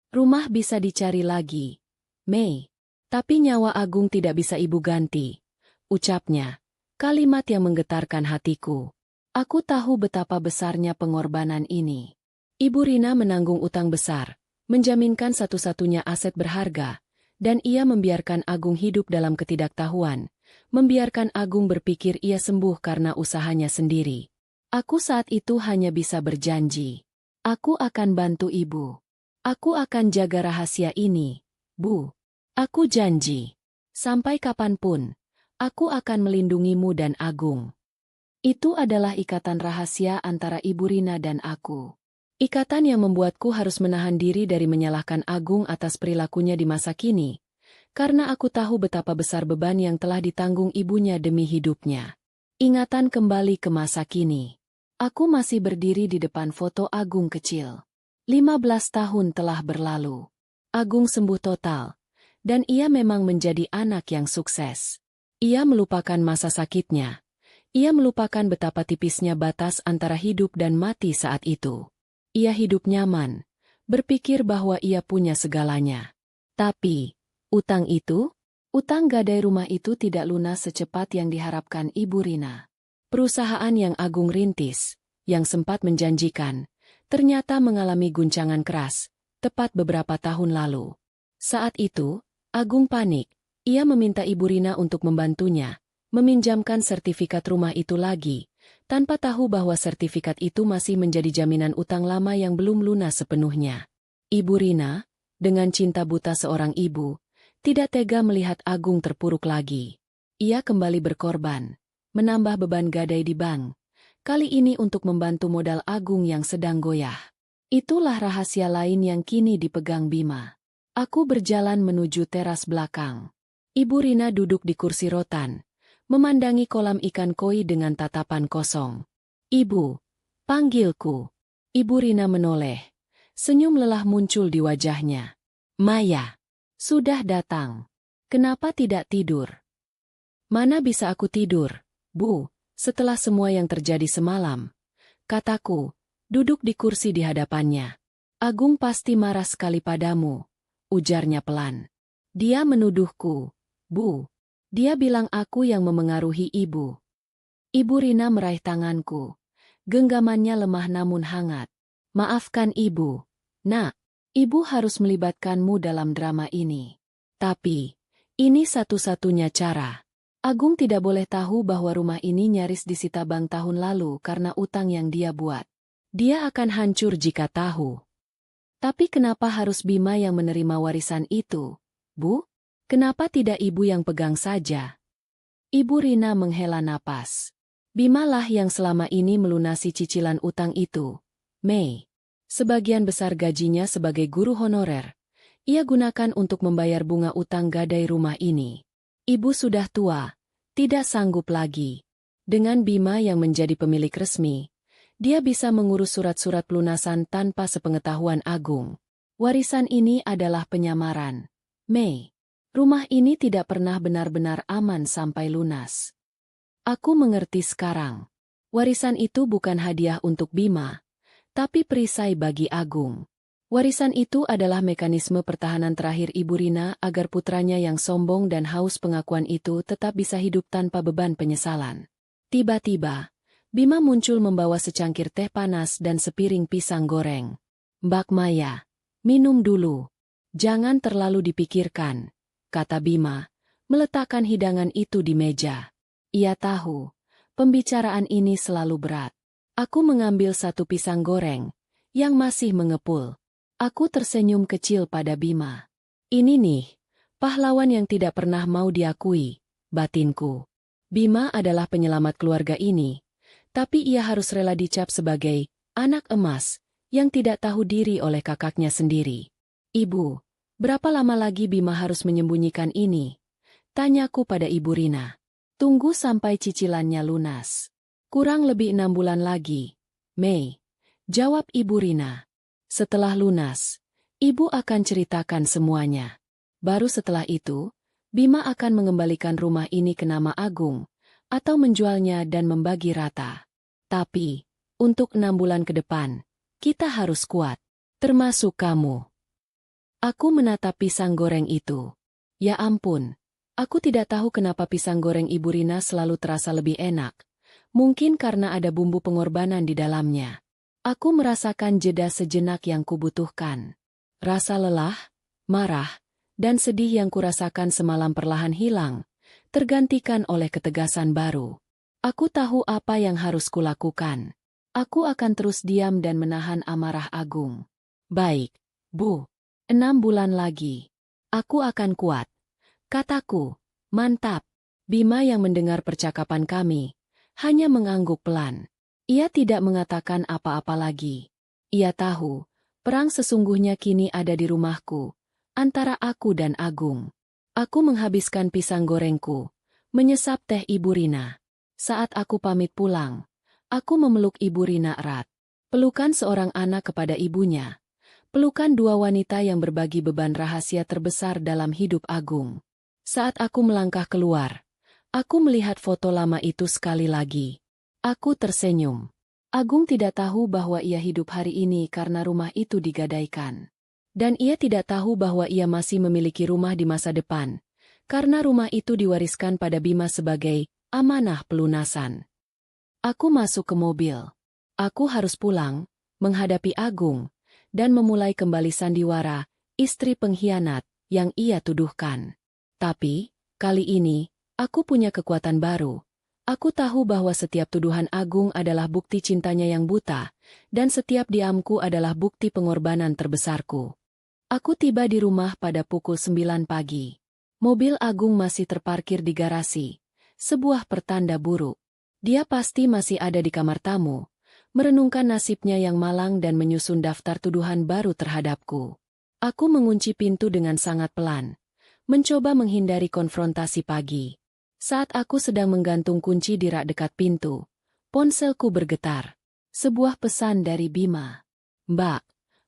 Rumah bisa dicari lagi, Mei. Tapi nyawa Agung tidak bisa ibu ganti. Ucapnya, kalimat yang menggetarkan hatiku. Aku tahu betapa besarnya pengorbanan ini. Ibu Rina menanggung utang besar, menjaminkan satu-satunya aset berharga, dan ia membiarkan Agung hidup dalam ketidaktahuan. Membiarkan Agung berpikir ia sembuh karena usahanya sendiri. Aku saat itu hanya bisa berjanji. Aku akan bantu ibu. Aku akan jaga rahasia ini, Bu. Aku janji. Sampai kapanpun, aku akan melindungimu dan Agung. Itu adalah ikatan rahasia antara Ibu Rina dan aku. Ikatan yang membuatku harus menahan diri dari menyalahkan Agung atas perilakunya di masa kini. Karena aku tahu betapa besar beban yang telah ditanggung ibunya demi hidupnya. Ingatan kembali ke masa kini. Aku masih berdiri di depan foto Agung kecil. 15 tahun telah berlalu. Agung sembuh total. Dan ia memang menjadi anak yang sukses. Ia melupakan masa sakitnya. Ia melupakan betapa tipisnya batas antara hidup dan mati saat itu. Ia hidup nyaman. Berpikir bahwa ia punya segalanya. Tapi utang itu? Utang gadai rumah itu tidak lunas secepat yang diharapkan Ibu Rina. Perusahaan yang Agung rintis, yang sempat menjanjikan, ternyata mengalami guncangan keras, tepat beberapa tahun lalu. Saat itu, Agung panik. Ia meminta Ibu Rina untuk membantunya, meminjamkan sertifikat rumah itu lagi, tanpa tahu bahwa sertifikat itu masih menjadi jaminan utang lama yang belum lunas sepenuhnya. Ibu Rina, dengan cinta buta seorang ibu, tidak tega melihat Agung terpuruk lagi. Ia kembali berkorban, menambah beban gadai di bank, kali ini untuk membantu modal Agung yang sedang goyah. Itulah rahasia lain yang kini dipegang Bima. Aku berjalan menuju teras belakang. Ibu Rina duduk di kursi rotan, memandangi kolam ikan koi dengan tatapan kosong. "Ibu," panggilku. Ibu Rina menoleh. Senyum lelah muncul di wajahnya. "Maya, sudah datang. Kenapa tidak tidur?" "Mana bisa aku tidur, Bu, setelah semua yang terjadi semalam," kataku, duduk di kursi di hadapannya. "Agung pasti marah sekali padamu," ujarnya pelan. "Dia menuduhku, Bu. Dia bilang aku yang memengaruhi ibu." Ibu Rina meraih tanganku. Genggamannya lemah namun hangat. "Maafkan ibu. Nak, ibu harus melibatkanmu dalam drama ini. Tapi, ini satu-satunya cara. Agung tidak boleh tahu bahwa rumah ini nyaris disita bank tahun lalu karena utang yang dia buat. Dia akan hancur jika tahu." "Tapi kenapa harus Bima yang menerima warisan itu, Bu? Kenapa tidak ibu yang pegang saja?" Ibu Rina menghela napas. "Bimalah yang selama ini melunasi cicilan utang itu, Mei. Sebagian besar gajinya sebagai guru honorer, ia gunakan untuk membayar bunga utang gadai rumah ini. Ibu sudah tua, tidak sanggup lagi. Dengan Bima yang menjadi pemilik resmi, dia bisa mengurus surat-surat pelunasan tanpa sepengetahuan Agung. Warisan ini adalah penyamaran. Mei, rumah ini tidak pernah benar-benar aman sampai lunas. Aku mengerti sekarang. Warisan itu bukan hadiah untuk Bima, tapi perisai bagi Agung. Warisan itu adalah mekanisme pertahanan terakhir Ibu Rina agar putranya yang sombong dan haus pengakuan itu tetap bisa hidup tanpa beban penyesalan." Tiba-tiba, Bima muncul membawa secangkir teh panas dan sepiring pisang goreng. "Mbak Maya, minum dulu. Jangan terlalu dipikirkan," kata Bima, meletakkan hidangan itu di meja. Ia tahu, pembicaraan ini selalu berat. Aku mengambil satu pisang goreng, yang masih mengepul. Aku tersenyum kecil pada Bima. "Ini nih, pahlawan yang tidak pernah mau diakui," batinku. Bima adalah penyelamat keluarga ini, tapi ia harus rela dicap sebagai anak emas yang tidak tahu diri oleh kakaknya sendiri. "Ibu, berapa lama lagi Bima harus menyembunyikan ini?" tanyaku pada Ibu Rina. "Tunggu sampai cicilannya lunas. Kurang lebih 6 bulan lagi, Mei," jawab Ibu Rina. "Setelah lunas, Ibu akan ceritakan semuanya. Baru setelah itu, Bima akan mengembalikan rumah ini ke nama Agung, atau menjualnya dan membagi rata. Tapi, untuk 6 bulan ke depan, kita harus kuat, termasuk kamu." Aku menatap pisang goreng itu. Ya ampun, aku tidak tahu kenapa pisang goreng Ibu Rina selalu terasa lebih enak. Mungkin karena ada bumbu pengorbanan di dalamnya. Aku merasakan jeda sejenak yang kubutuhkan. Rasa lelah, marah, dan sedih yang kurasakan semalam perlahan hilang, tergantikan oleh ketegasan baru. Aku tahu apa yang harus kulakukan. Aku akan terus diam dan menahan amarah Agung. "Baik, Bu. 6 bulan lagi. Aku akan kuat," kataku. "Mantap." Bima yang mendengar percakapan kami hanya mengangguk pelan. Ia tidak mengatakan apa-apa lagi. Ia tahu, perang sesungguhnya kini ada di rumahku, antara aku dan Agung. Aku menghabiskan pisang gorengku, menyesap teh Ibu Rina. Saat aku pamit pulang, aku memeluk Ibu Rina erat. Pelukan seorang anak kepada ibunya. Pelukan dua wanita yang berbagi beban rahasia terbesar dalam hidup Agung. Saat aku melangkah keluar, aku melihat foto lama itu sekali lagi. Aku tersenyum. Agung tidak tahu bahwa ia hidup hari ini karena rumah itu digadaikan. Dan ia tidak tahu bahwa ia masih memiliki rumah di masa depan, karena rumah itu diwariskan pada Bima sebagai amanah pelunasan. Aku masuk ke mobil. Aku harus pulang, menghadapi Agung, dan memulai kembali sandiwara, istri pengkhianat, yang ia tuduhkan. Tapi, kali ini, aku punya kekuatan baru. Aku tahu bahwa setiap tuduhan Agung adalah bukti cintanya yang buta, dan setiap diamku adalah bukti pengorbanan terbesarku. Aku tiba di rumah pada pukul 9 pagi. Mobil Agung masih terparkir di garasi, sebuah pertanda buruk. Dia pasti masih ada di kamar tamu, merenungkan nasibnya yang malang dan menyusun daftar tuduhan baru terhadapku. Aku mengunci pintu dengan sangat pelan, mencoba menghindari konfrontasi pagi. Saat aku sedang menggantung kunci di rak dekat pintu, ponselku bergetar. Sebuah pesan dari Bima. "Mbak,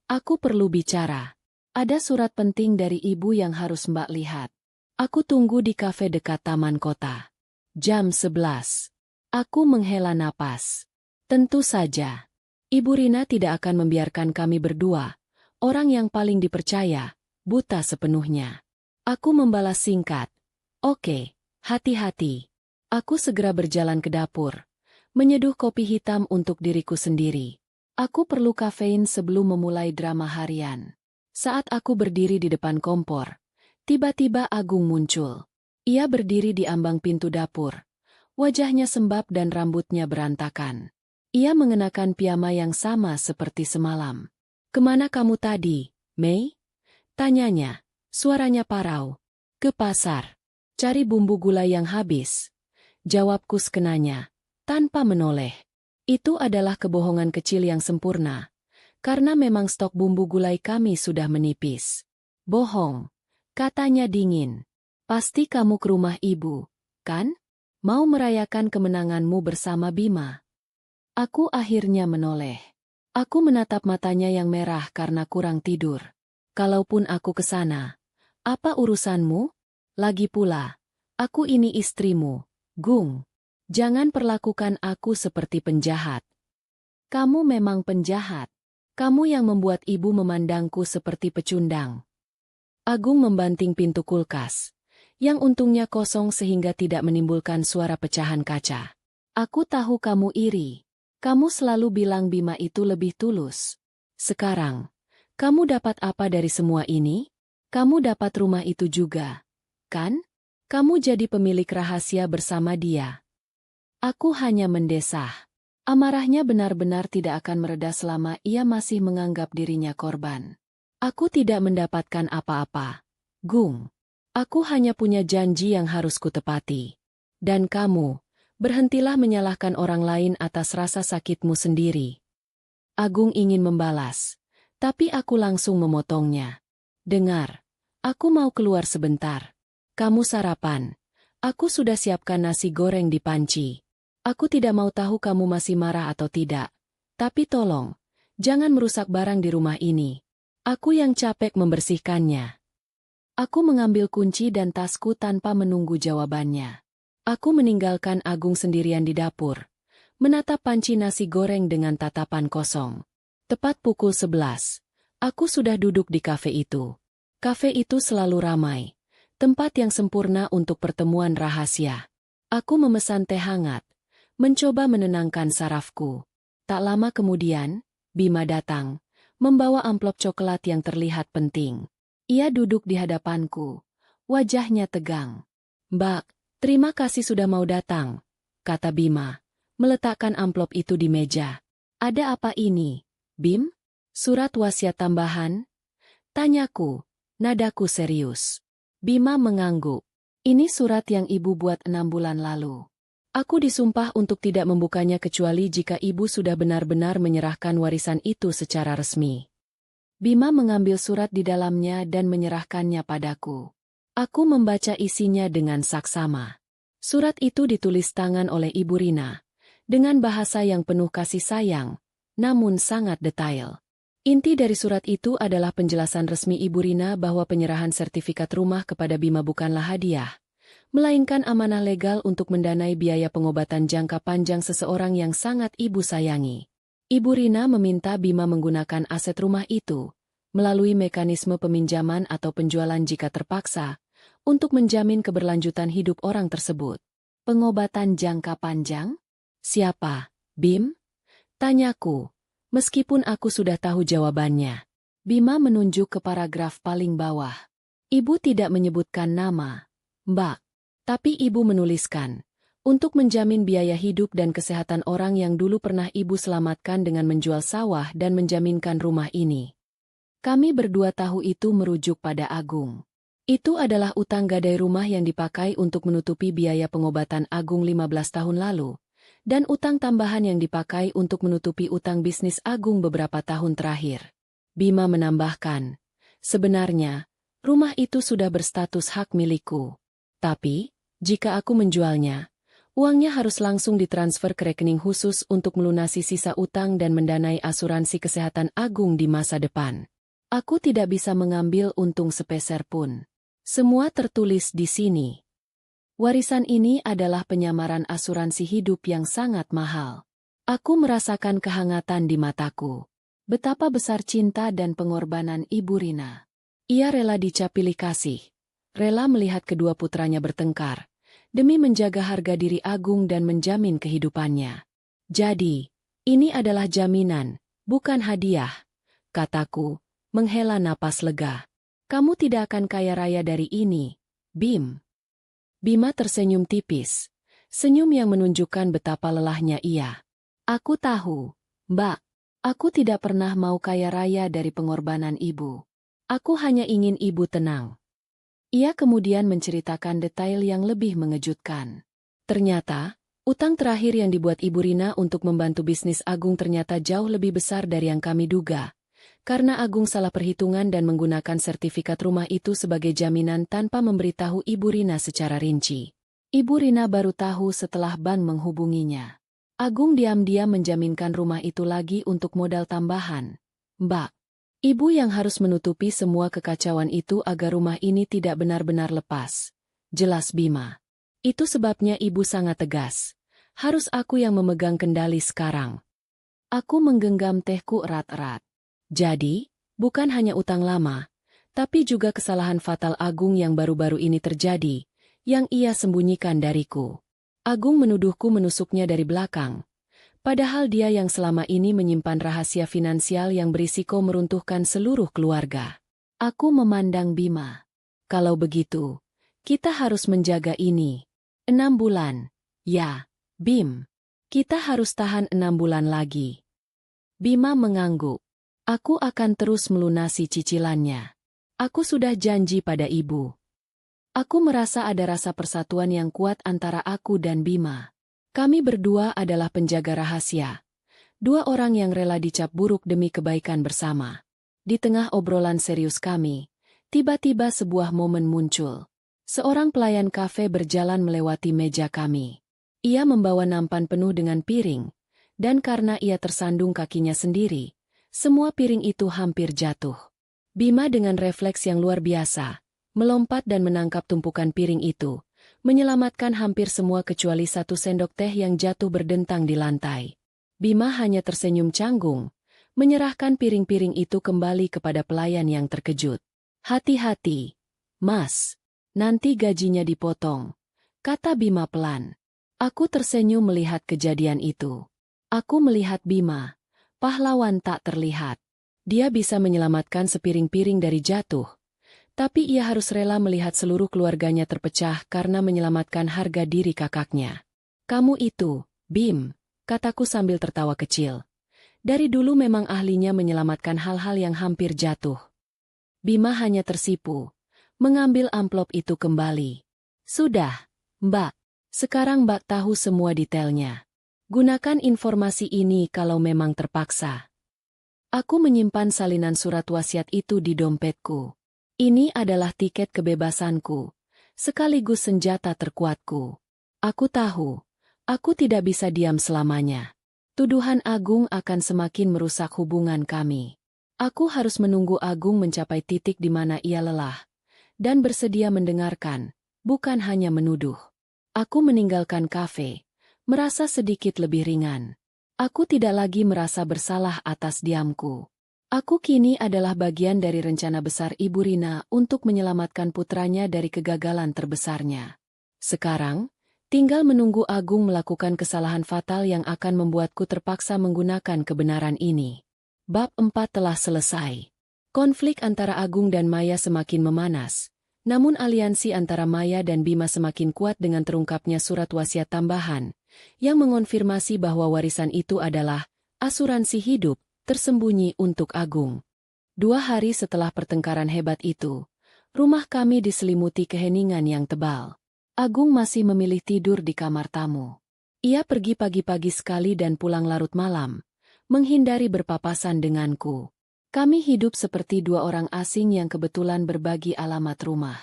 aku perlu bicara. Ada surat penting dari ibu yang harus Mbak lihat. Aku tunggu di kafe dekat taman kota. Jam 11. Aku menghela napas. Tentu saja. Ibu Rina tidak akan membiarkan kami berdua, orang yang paling dipercaya, buta sepenuhnya. Aku membalas singkat. Oke, hati-hati. Aku segera berjalan ke dapur, menyeduh kopi hitam untuk diriku sendiri. Aku perlu kafein sebelum memulai drama harian. Saat aku berdiri di depan kompor, tiba-tiba Agung muncul. Ia berdiri di ambang pintu dapur. Wajahnya sembab dan rambutnya berantakan. Ia mengenakan piyama yang sama seperti semalam. "Kemana kamu tadi, Mei?" tanyanya. Suaranya parau. "Ke pasar. Cari bumbu gulai yang habis," jawabku sekenanya, tanpa menoleh. Itu adalah kebohongan kecil yang sempurna, karena memang stok bumbu gulai kami sudah menipis. "Bohong," katanya dingin. "Pasti kamu ke rumah ibu, kan? Mau merayakan kemenanganmu bersama Bima." Aku akhirnya menoleh. Aku menatap matanya yang merah karena kurang tidur. "Kalaupun aku ke sana, apa urusanmu? Lagi pula, aku ini istrimu, Gung. Jangan perlakukan aku seperti penjahat." "Kamu memang penjahat. Kamu yang membuat ibu memandangku seperti pecundang." Agung membanting pintu kulkas, yang untungnya kosong sehingga tidak menimbulkan suara pecahan kaca. "Aku tahu kamu iri. Kamu selalu bilang Bima itu lebih tulus. Sekarang, kamu dapat apa dari semua ini? Kamu dapat rumah itu juga, kan? Kamu jadi pemilik rahasia bersama dia." Aku hanya mendesah. Amarahnya benar-benar tidak akan mereda selama ia masih menganggap dirinya korban. "Aku tidak mendapatkan apa-apa, Gung. Aku hanya punya janji yang harus kutepati. Dan kamu, berhentilah menyalahkan orang lain atas rasa sakitmu sendiri." Agung ingin membalas, tapi aku langsung memotongnya. "Dengar, aku mau keluar sebentar. Kamu sarapan. Aku sudah siapkan nasi goreng di panci. Aku tidak mau tahu kamu masih marah atau tidak. Tapi tolong, jangan merusak barang di rumah ini. Aku yang capek membersihkannya." Aku mengambil kunci dan tasku tanpa menunggu jawabannya. Aku meninggalkan Agung sendirian di dapur, menatap panci nasi goreng dengan tatapan kosong. Tepat pukul 11, aku sudah duduk di kafe itu. Kafe itu selalu ramai, tempat yang sempurna untuk pertemuan rahasia. Aku memesan teh hangat, mencoba menenangkan sarafku. Tak lama kemudian, Bima datang, membawa amplop coklat yang terlihat penting. Ia duduk di hadapanku, wajahnya tegang. "Mbak, terima kasih sudah mau datang," kata Bima, meletakkan amplop itu di meja. "Ada apa ini, Bim? Surat wasiat tambahan?" tanyaku, nadaku serius. Bima mengangguk. "Ini surat yang ibu buat 6 bulan lalu. Aku disumpah untuk tidak membukanya kecuali jika ibu sudah benar-benar menyerahkan warisan itu secara resmi." Bima mengambil surat di dalamnya dan menyerahkannya padaku. Aku membaca isinya dengan saksama. Surat itu ditulis tangan oleh Ibu Rina, dengan bahasa yang penuh kasih sayang, namun sangat detail. Inti dari surat itu adalah penjelasan resmi Ibu Rina bahwa penyerahan sertifikat rumah kepada Bima bukanlah hadiah, melainkan amanah legal untuk mendanai biaya pengobatan jangka panjang seseorang yang sangat ibu sayangi. Ibu Rina meminta Bima menggunakan aset rumah itu, melalui mekanisme peminjaman atau penjualan jika terpaksa, untuk menjamin keberlanjutan hidup orang tersebut. "Pengobatan jangka panjang? Siapa, Bim?" tanyaku, meskipun aku sudah tahu jawabannya. Bima menunjuk ke paragraf paling bawah. Ibu tidak menyebutkan nama, Mbak. Tapi ibu menuliskan, untuk menjamin biaya hidup dan kesehatan orang yang dulu pernah ibu selamatkan dengan menjual sawah dan menjaminkan rumah ini. Kami berdua tahu itu merujuk pada Agung. Itu adalah utang gadai rumah yang dipakai untuk menutupi biaya pengobatan Agung 15 tahun lalu, dan utang tambahan yang dipakai untuk menutupi utang bisnis Agung beberapa tahun terakhir. Bima menambahkan, sebenarnya, rumah itu sudah berstatus hak milikku. Tapi, jika aku menjualnya, uangnya harus langsung ditransfer ke rekening khusus untuk melunasi sisa utang dan mendanai asuransi kesehatan Agung di masa depan. Aku tidak bisa mengambil untung sepeser pun. Semua tertulis di sini. Warisan ini adalah penyamaran asuransi hidup yang sangat mahal. Aku merasakan kehangatan di mataku. Betapa besar cinta dan pengorbanan Ibu Rina. Ia rela dicap pilih kasih. Rela melihat kedua putranya bertengkar, demi menjaga harga diri Agung dan menjamin kehidupannya. Jadi, ini adalah jaminan, bukan hadiah, kataku, menghela napas lega. Kamu tidak akan kaya raya dari ini, Bim. Bima tersenyum tipis, senyum yang menunjukkan betapa lelahnya ia. Aku tahu, Mbak. Aku tidak pernah mau kaya raya dari pengorbanan ibu. Aku hanya ingin ibu tenang. Ia kemudian menceritakan detail yang lebih mengejutkan. Ternyata, utang terakhir yang dibuat Ibu Rina untuk membantu bisnis Agung ternyata jauh lebih besar dari yang kami duga. Karena Agung salah perhitungan dan menggunakan sertifikat rumah itu sebagai jaminan tanpa memberitahu Ibu Rina secara rinci. Ibu Rina baru tahu setelah bank menghubunginya. Agung diam-diam menjaminkan rumah itu lagi untuk modal tambahan. Mbak, ibu yang harus menutupi semua kekacauan itu agar rumah ini tidak benar-benar lepas. Jelas Bima. Itu sebabnya ibu sangat tegas. Harus aku yang memegang kendali sekarang. Aku menggenggam tehku erat-erat. Jadi, bukan hanya utang lama, tapi juga kesalahan fatal Agung yang baru-baru ini terjadi, yang ia sembunyikan dariku. Agung menuduhku menusuknya dari belakang, padahal dia yang selama ini menyimpan rahasia finansial yang berisiko meruntuhkan seluruh keluarga. Aku memandang Bima. Kalau begitu, kita harus menjaga ini. 6 bulan. Ya, Bim. Kita harus tahan 6 bulan lagi. Bima mengangguk. Aku akan terus melunasi cicilannya. Aku sudah janji pada ibu. Aku merasa ada rasa persatuan yang kuat antara aku dan Bima. Kami berdua adalah penjaga rahasia. 2 orang yang rela dicap buruk demi kebaikan bersama. Di tengah obrolan serius kami, tiba-tiba sebuah momen muncul. Seorang pelayan kafe berjalan melewati meja kami. Ia membawa nampan penuh dengan piring, dan karena ia tersandung kakinya sendiri, semua piring itu hampir jatuh. Bima dengan refleks yang luar biasa, melompat dan menangkap tumpukan piring itu, menyelamatkan hampir semua kecuali 1 sendok teh yang jatuh berdentang di lantai. Bima hanya tersenyum canggung, menyerahkan piring-piring itu kembali kepada pelayan yang terkejut. Hati-hati, Mas, nanti gajinya dipotong, kata Bima pelan. Aku tersenyum melihat kejadian itu. Aku melihat Bima, pahlawan tak terlihat. Dia bisa menyelamatkan sepiring-piring dari jatuh. Tapi ia harus rela melihat seluruh keluarganya terpecah karena menyelamatkan harga diri kakaknya. Kamu itu, Bim, kataku sambil tertawa kecil. Dari dulu memang ahlinya menyelamatkan hal-hal yang hampir jatuh. Bima hanya tersipu, mengambil amplop itu kembali. Sudah, Mbak. Sekarang Mbak tahu semua detailnya. Gunakan informasi ini kalau memang terpaksa. Aku menyimpan salinan surat wasiat itu di dompetku. Ini adalah tiket kebebasanku, sekaligus senjata terkuatku. Aku tahu, aku tidak bisa diam selamanya. Tuduhan Agung akan semakin merusak hubungan kami. Aku harus menunggu Agung mencapai titik di mana ia lelah, dan bersedia mendengarkan, bukan hanya menuduh. Aku meninggalkan kafe, merasa sedikit lebih ringan. Aku tidak lagi merasa bersalah atas diamku. Aku kini adalah bagian dari rencana besar Ibu Rina untuk menyelamatkan putranya dari kegagalan terbesarnya. Sekarang, tinggal menunggu Agung melakukan kesalahan fatal yang akan membuatku terpaksa menggunakan kebenaran ini. Bab 4 telah selesai. Konflik antara Agung dan Maya semakin memanas. Namun aliansi antara Maya dan Bima semakin kuat dengan terungkapnya surat wasiat tambahan, yang mengonfirmasi bahwa warisan itu adalah asuransi hidup tersembunyi untuk Agung. 2 hari setelah pertengkaran hebat itu, rumah kami diselimuti keheningan yang tebal. Agung masih memilih tidur di kamar tamu. Ia pergi pagi-pagi sekali dan pulang larut malam, menghindari berpapasan denganku. Kami hidup seperti dua orang asing yang kebetulan berbagi alamat rumah.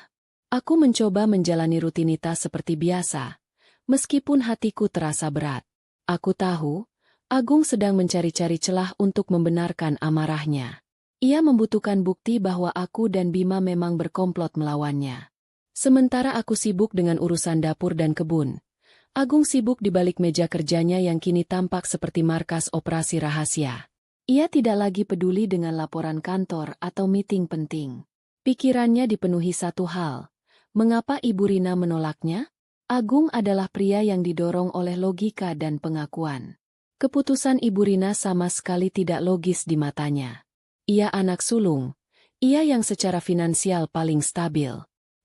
Aku mencoba menjalani rutinitas seperti biasa, meskipun hatiku terasa berat. Aku tahu, Agung sedang mencari-cari celah untuk membenarkan amarahnya. Ia membutuhkan bukti bahwa aku dan Bima memang berkomplot melawannya. Sementara aku sibuk dengan urusan dapur dan kebun, Agung sibuk di balik meja kerjanya yang kini tampak seperti markas operasi rahasia. Ia tidak lagi peduli dengan laporan kantor atau meeting penting. Pikirannya dipenuhi satu hal. Mengapa Ibu Rina menolaknya? Agung adalah pria yang didorong oleh logika dan pengakuan. Keputusan Ibu Rina sama sekali tidak logis di matanya. Ia anak sulung. Ia yang secara finansial paling stabil.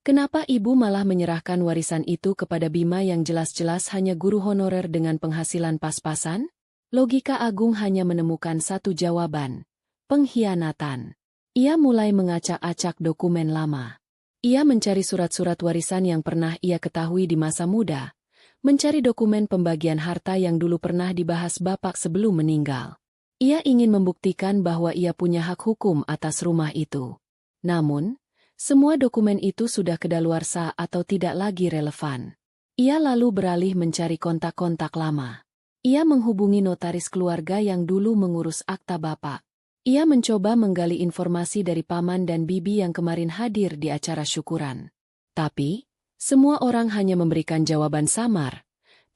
Kenapa ibu malah menyerahkan warisan itu kepada Bima yang jelas-jelas hanya guru honorer dengan penghasilan pas-pasan? Logika Agung hanya menemukan satu jawaban, pengkhianatan. Ia mulai mengacak-acak dokumen lama. Ia mencari surat-surat warisan yang pernah ia ketahui di masa muda, mencari dokumen pembagian harta yang dulu pernah dibahas bapak sebelum meninggal. Ia ingin membuktikan bahwa ia punya hak hukum atas rumah itu. Namun, semua dokumen itu sudah kedaluarsa atau tidak lagi relevan. Ia lalu beralih mencari kontak-kontak lama. Ia menghubungi notaris keluarga yang dulu mengurus akta bapak. Ia mencoba menggali informasi dari paman dan bibi yang kemarin hadir di acara syukuran. Tapi, semua orang hanya memberikan jawaban samar.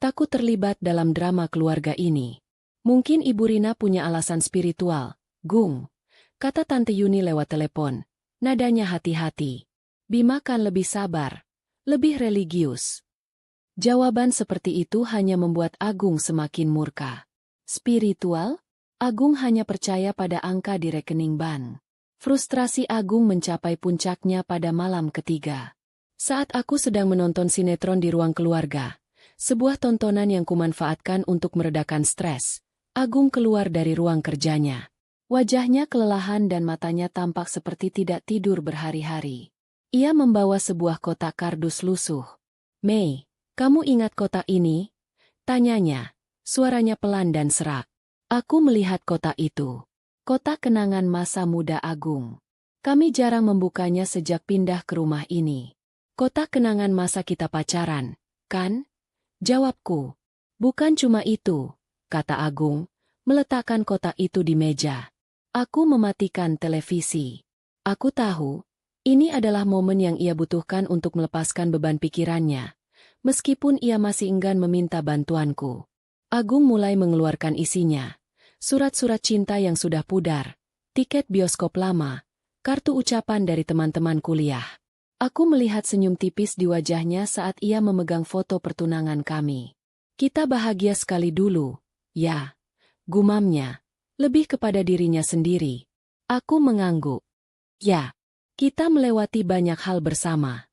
Takut terlibat dalam drama keluarga ini. Mungkin Ibu Rina punya alasan spiritual, Gung, kata Tante Yuni lewat telepon. Nadanya hati-hati. Bima kan lebih sabar, lebih religius. Jawaban seperti itu hanya membuat Agung semakin murka. Spiritual? Agung hanya percaya pada angka di rekening bank. Frustrasi Agung mencapai puncaknya pada malam ketiga. Saat aku sedang menonton sinetron di ruang keluarga, sebuah tontonan yang kumanfaatkan untuk meredakan stres, Agung keluar dari ruang kerjanya. Wajahnya kelelahan dan matanya tampak seperti tidak tidur berhari-hari. Ia membawa sebuah kotak kardus lusuh. "Mei, kamu ingat kotak ini?" tanyanya. Suaranya pelan dan serak. Aku melihat kotak itu. Kotak kenangan masa muda Agung. Kami jarang membukanya sejak pindah ke rumah ini. Kotak kenangan masa kita pacaran, kan? Jawabku. Bukan cuma itu, kata Agung, meletakkan kotak itu di meja. Aku mematikan televisi. Aku tahu, ini adalah momen yang ia butuhkan untuk melepaskan beban pikirannya. Meskipun ia masih enggan meminta bantuanku. Agung mulai mengeluarkan isinya. Surat-surat cinta yang sudah pudar, tiket bioskop lama, kartu ucapan dari teman-teman kuliah. Aku melihat senyum tipis di wajahnya saat ia memegang foto pertunangan kami. Kita bahagia sekali dulu, ya, gumamnya, lebih kepada dirinya sendiri. Aku mengangguk. Ya, kita melewati banyak hal bersama.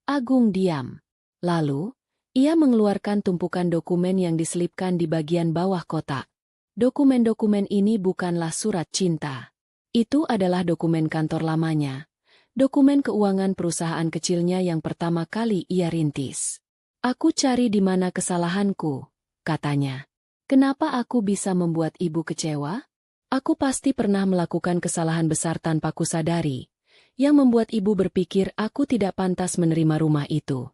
Agung diam. Lalu, ia mengeluarkan tumpukan dokumen yang diselipkan di bagian bawah kotak. Dokumen-dokumen ini bukanlah surat cinta. Itu adalah dokumen kantor lamanya. Dokumen keuangan perusahaan kecilnya yang pertama kali ia rintis. Aku cari di mana kesalahanku, katanya. Kenapa aku bisa membuat ibu kecewa? Aku pasti pernah melakukan kesalahan besar tanpa kusadari, yang membuat ibu berpikir aku tidak pantas menerima rumah itu.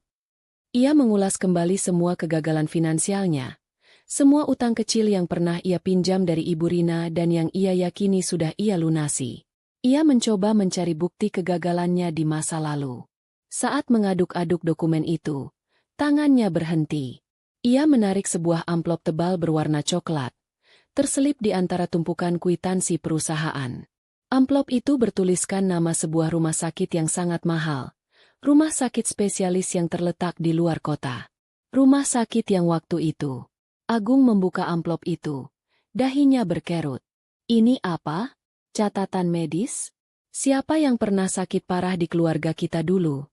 Ia mengulas kembali semua kegagalan finansialnya, semua utang kecil yang pernah ia pinjam dari Ibu Rina dan yang ia yakini sudah ia lunasi. Ia mencoba mencari bukti kegagalannya di masa lalu. Saat mengaduk-aduk dokumen itu, tangannya berhenti. Ia menarik sebuah amplop tebal berwarna coklat, terselip di antara tumpukan kwitansi perusahaan. Amplop itu bertuliskan nama sebuah rumah sakit yang sangat mahal. Rumah sakit spesialis yang terletak di luar kota. Rumah sakit yang waktu itu. Agung membuka amplop itu. Dahinya berkerut. Ini apa? Catatan medis? Siapa yang pernah sakit parah di keluarga kita dulu?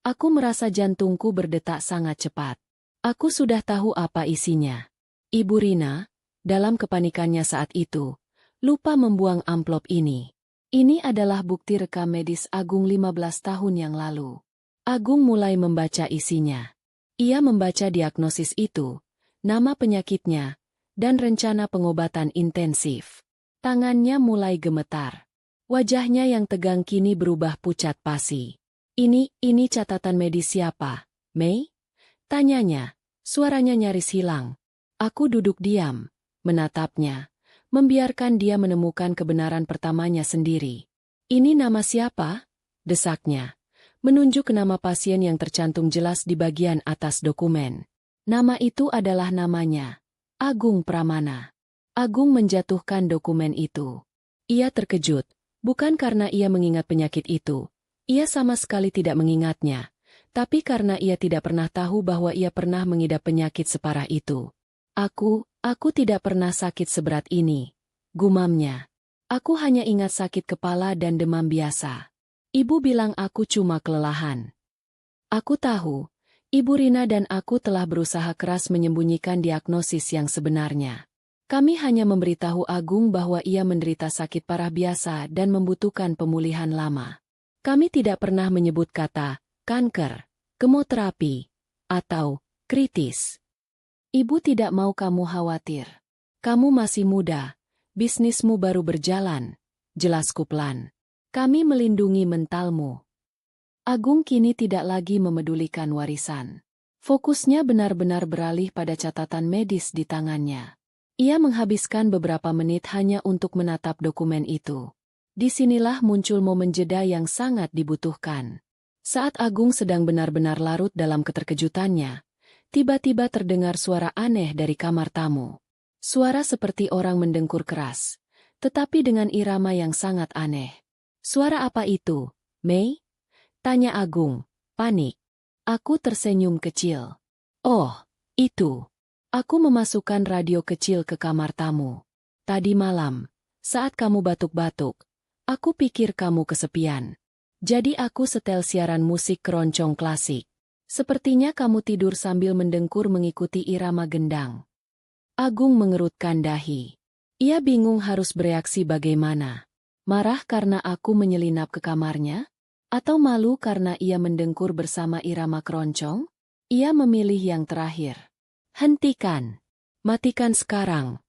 Aku merasa jantungku berdetak sangat cepat. Aku sudah tahu apa isinya. Ibu Rina, dalam kepanikannya saat itu, lupa membuang amplop ini. Ini adalah bukti rekam medis Agung 15 tahun yang lalu. Agung mulai membaca isinya. Ia membaca diagnosis itu, nama penyakitnya, dan rencana pengobatan intensif. Tangannya mulai gemetar. Wajahnya yang tegang kini berubah pucat pasi. Ini catatan medis siapa, Mei? Tanyanya, suaranya nyaris hilang. Aku duduk diam, menatapnya, membiarkan dia menemukan kebenaran pertamanya sendiri. Ini nama siapa? Desaknya, menunjuk ke nama pasien yang tercantum jelas di bagian atas dokumen. Nama itu adalah namanya, Agung Pramana. Agung menjatuhkan dokumen itu. Ia terkejut, bukan karena ia mengingat penyakit itu. Ia sama sekali tidak mengingatnya. Tapi karena ia tidak pernah tahu bahwa ia pernah mengidap penyakit separah itu. Aku tidak pernah sakit seberat ini, gumamnya. Aku hanya ingat sakit kepala dan demam biasa. Ibu bilang aku cuma kelelahan. Aku tahu, Ibu Rina dan aku telah berusaha keras menyembunyikan diagnosis yang sebenarnya. Kami hanya memberitahu Agung bahwa ia menderita sakit parah biasa dan membutuhkan pemulihan lama. Kami tidak pernah menyebut kata kanker, kemoterapi, atau kritis. Ibu tidak mau kamu khawatir. Kamu masih muda, bisnismu baru berjalan, jelasku pelan. Kami melindungi mentalmu. Agung kini tidak lagi memedulikan warisan. Fokusnya benar-benar beralih pada catatan medis di tangannya. Ia menghabiskan beberapa menit hanya untuk menatap dokumen itu. Disinilah muncul momen jeda yang sangat dibutuhkan. Saat Agung sedang benar-benar larut dalam keterkejutannya, tiba-tiba terdengar suara aneh dari kamar tamu. Suara seperti orang mendengkur keras, tetapi dengan irama yang sangat aneh. Suara apa itu, Mei? Tanya Agung, panik. Aku tersenyum kecil. Oh, itu. Aku memasukkan radio kecil ke kamar tamu. Tadi malam, saat kamu batuk-batuk, aku pikir kamu kesepian. Jadi aku setel siaran musik keroncong klasik. Sepertinya kamu tidur sambil mendengkur mengikuti irama gendang. Agung mengerutkan dahi. Ia bingung harus bereaksi bagaimana. Marah karena aku menyelinap ke kamarnya? Atau malu karena ia mendengkur bersama irama keroncong? Ia memilih yang terakhir. Hentikan. Matikan sekarang.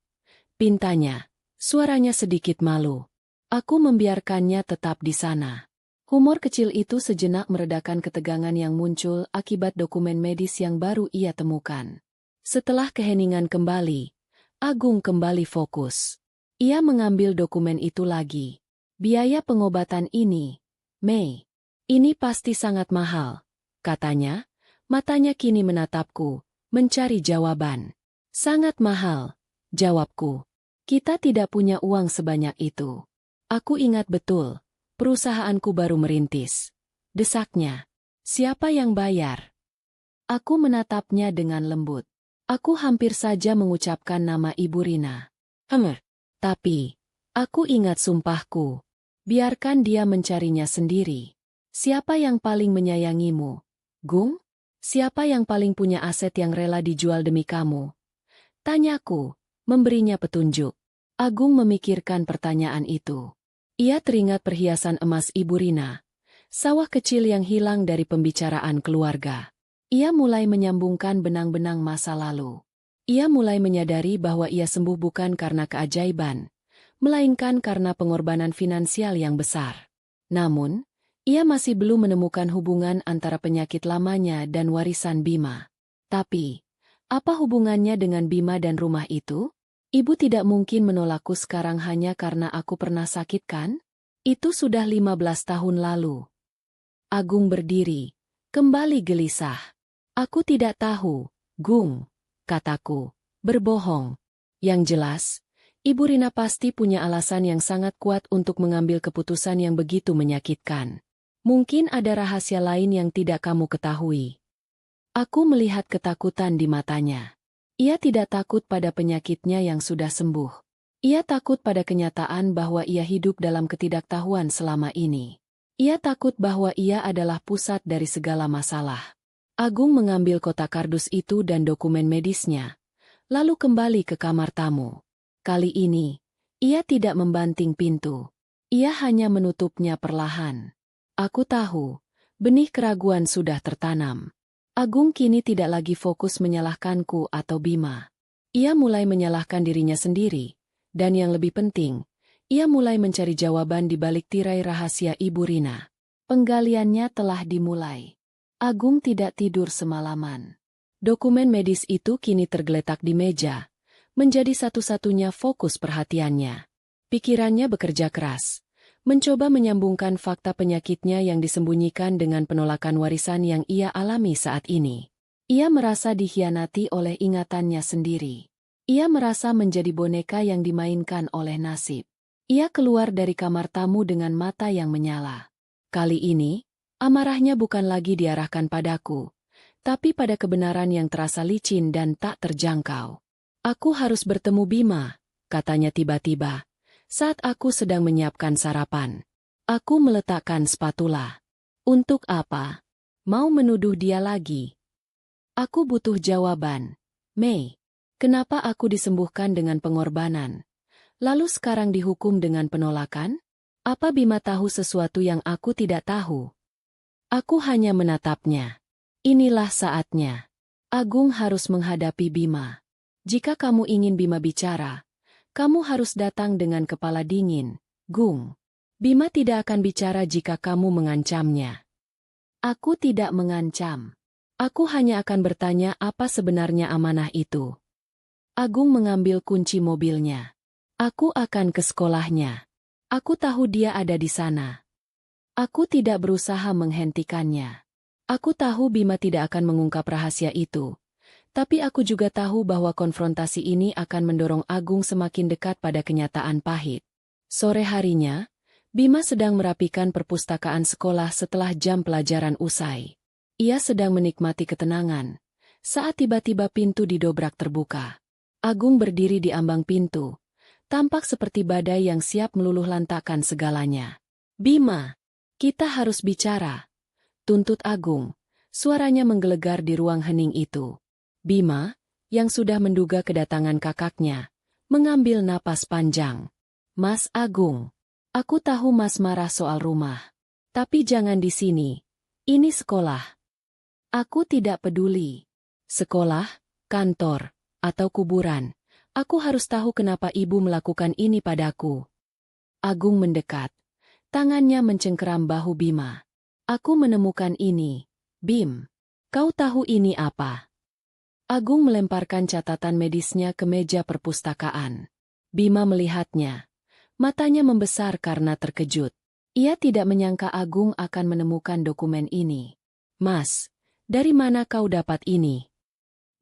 Pintanya. Suaranya sedikit malu. Aku membiarkannya tetap di sana. Humor kecil itu sejenak meredakan ketegangan yang muncul akibat dokumen medis yang baru ia temukan. Setelah keheningan kembali, Agung kembali fokus. Ia mengambil dokumen itu lagi. Biaya pengobatan ini, Mei. Ini pasti sangat mahal, katanya. Matanya kini menatapku, mencari jawaban. Sangat mahal, jawabku. Kita tidak punya uang sebanyak itu. Aku ingat betul. Perusahaanku baru merintis. Desaknya. Siapa yang bayar? Aku menatapnya dengan lembut. Aku hampir saja mengucapkan nama Ibu Rina. Tapi, aku ingat sumpahku. Biarkan dia mencarinya sendiri. Siapa yang paling menyayangimu? Gung? Siapa yang paling punya aset yang rela dijual demi kamu? Tanyaku, memberinya petunjuk. Agung memikirkan pertanyaan itu. Ia teringat perhiasan emas Ibu Rina, sawah kecil yang hilang dari pembicaraan keluarga. Ia mulai menyambungkan benang-benang masa lalu. Ia mulai menyadari bahwa ia sembuh bukan karena keajaiban, melainkan karena pengorbanan finansial yang besar. Namun, ia masih belum menemukan hubungan antara penyakit lamanya dan warisan Bima. Tapi, apa hubungannya dengan Bima dan rumah itu? Ibu tidak mungkin menolakku sekarang hanya karena aku pernah sakit kan? Itu sudah 15 tahun lalu. Agung berdiri, kembali gelisah. Aku tidak tahu, Gung, kataku, berbohong. Yang jelas, Ibu Rina pasti punya alasan yang sangat kuat untuk mengambil keputusan yang begitu menyakitkan. Mungkin ada rahasia lain yang tidak kamu ketahui. Aku melihat ketakutan di matanya. Ia tidak takut pada penyakitnya yang sudah sembuh. Ia takut pada kenyataan bahwa ia hidup dalam ketidaktahuan selama ini. Ia takut bahwa ia adalah pusat dari segala masalah. Agung mengambil kotak kardus itu dan dokumen medisnya, lalu kembali ke kamar tamu. Kali ini, ia tidak membanting pintu. Ia hanya menutupnya perlahan. Aku tahu, benih keraguan sudah tertanam. Agung kini tidak lagi fokus menyalahkanku atau Bima. Ia mulai menyalahkan dirinya sendiri. Dan yang lebih penting, ia mulai mencari jawaban di balik tirai rahasia Ibu Rina. Penggaliannya telah dimulai. Agung tidak tidur semalaman. Dokumen medis itu kini tergeletak di meja, menjadi satu-satunya fokus perhatiannya. Pikirannya bekerja keras, mencoba menyambungkan fakta penyakitnya yang disembunyikan dengan penolakan warisan yang ia alami saat ini. Ia merasa dikhianati oleh ingatannya sendiri. Ia merasa menjadi boneka yang dimainkan oleh nasib. Ia keluar dari kamar tamu dengan mata yang menyala. Kali ini, amarahnya bukan lagi diarahkan padaku, tapi pada kebenaran yang terasa licin dan tak terjangkau. Aku harus bertemu Bima, katanya tiba-tiba, saat aku sedang menyiapkan sarapan. Aku meletakkan spatula. Untuk apa? Mau menuduh dia lagi? Aku butuh jawaban. Mei. Kenapa aku disembuhkan dengan pengorbanan, lalu sekarang dihukum dengan penolakan? Apa Bima tahu sesuatu yang aku tidak tahu? Aku hanya menatapnya. Inilah saatnya. Agung harus menghadapi Bima. Jika kamu ingin Bima bicara, kamu harus datang dengan kepala dingin, Gung. Bima tidak akan bicara jika kamu mengancamnya. Aku tidak mengancam. Aku hanya akan bertanya apa sebenarnya amanah itu. Agung mengambil kunci mobilnya. Aku akan ke sekolahnya. Aku tahu dia ada di sana. Aku tidak berusaha menghentikannya. Aku tahu Bima tidak akan mengungkap rahasia itu. Tapi aku juga tahu bahwa konfrontasi ini akan mendorong Agung semakin dekat pada kenyataan pahit. Sore harinya, Bima sedang merapikan perpustakaan sekolah setelah jam pelajaran usai. Ia sedang menikmati ketenangan, saat tiba-tiba pintu didobrak terbuka. Agung berdiri di ambang pintu, tampak seperti badai yang siap meluluh lantakkan segalanya. Bima, kita harus bicara, tuntut Agung. Suaranya menggelegar di ruang hening itu. Bima, yang sudah menduga kedatangan kakaknya, mengambil napas panjang. Mas Agung, aku tahu Mas marah soal rumah. Tapi jangan di sini. Ini sekolah. Aku tidak peduli. Sekolah, kantor, atau kuburan. Aku harus tahu kenapa ibu melakukan ini padaku. Agung mendekat. Tangannya mencengkeram bahu Bima. Aku menemukan ini. Bim, kau tahu ini apa? Agung melemparkan catatan medisnya ke meja perpustakaan. Bima melihatnya. Matanya membesar karena terkejut. Ia tidak menyangka Agung akan menemukan dokumen ini. Mas, dari mana kau dapat ini?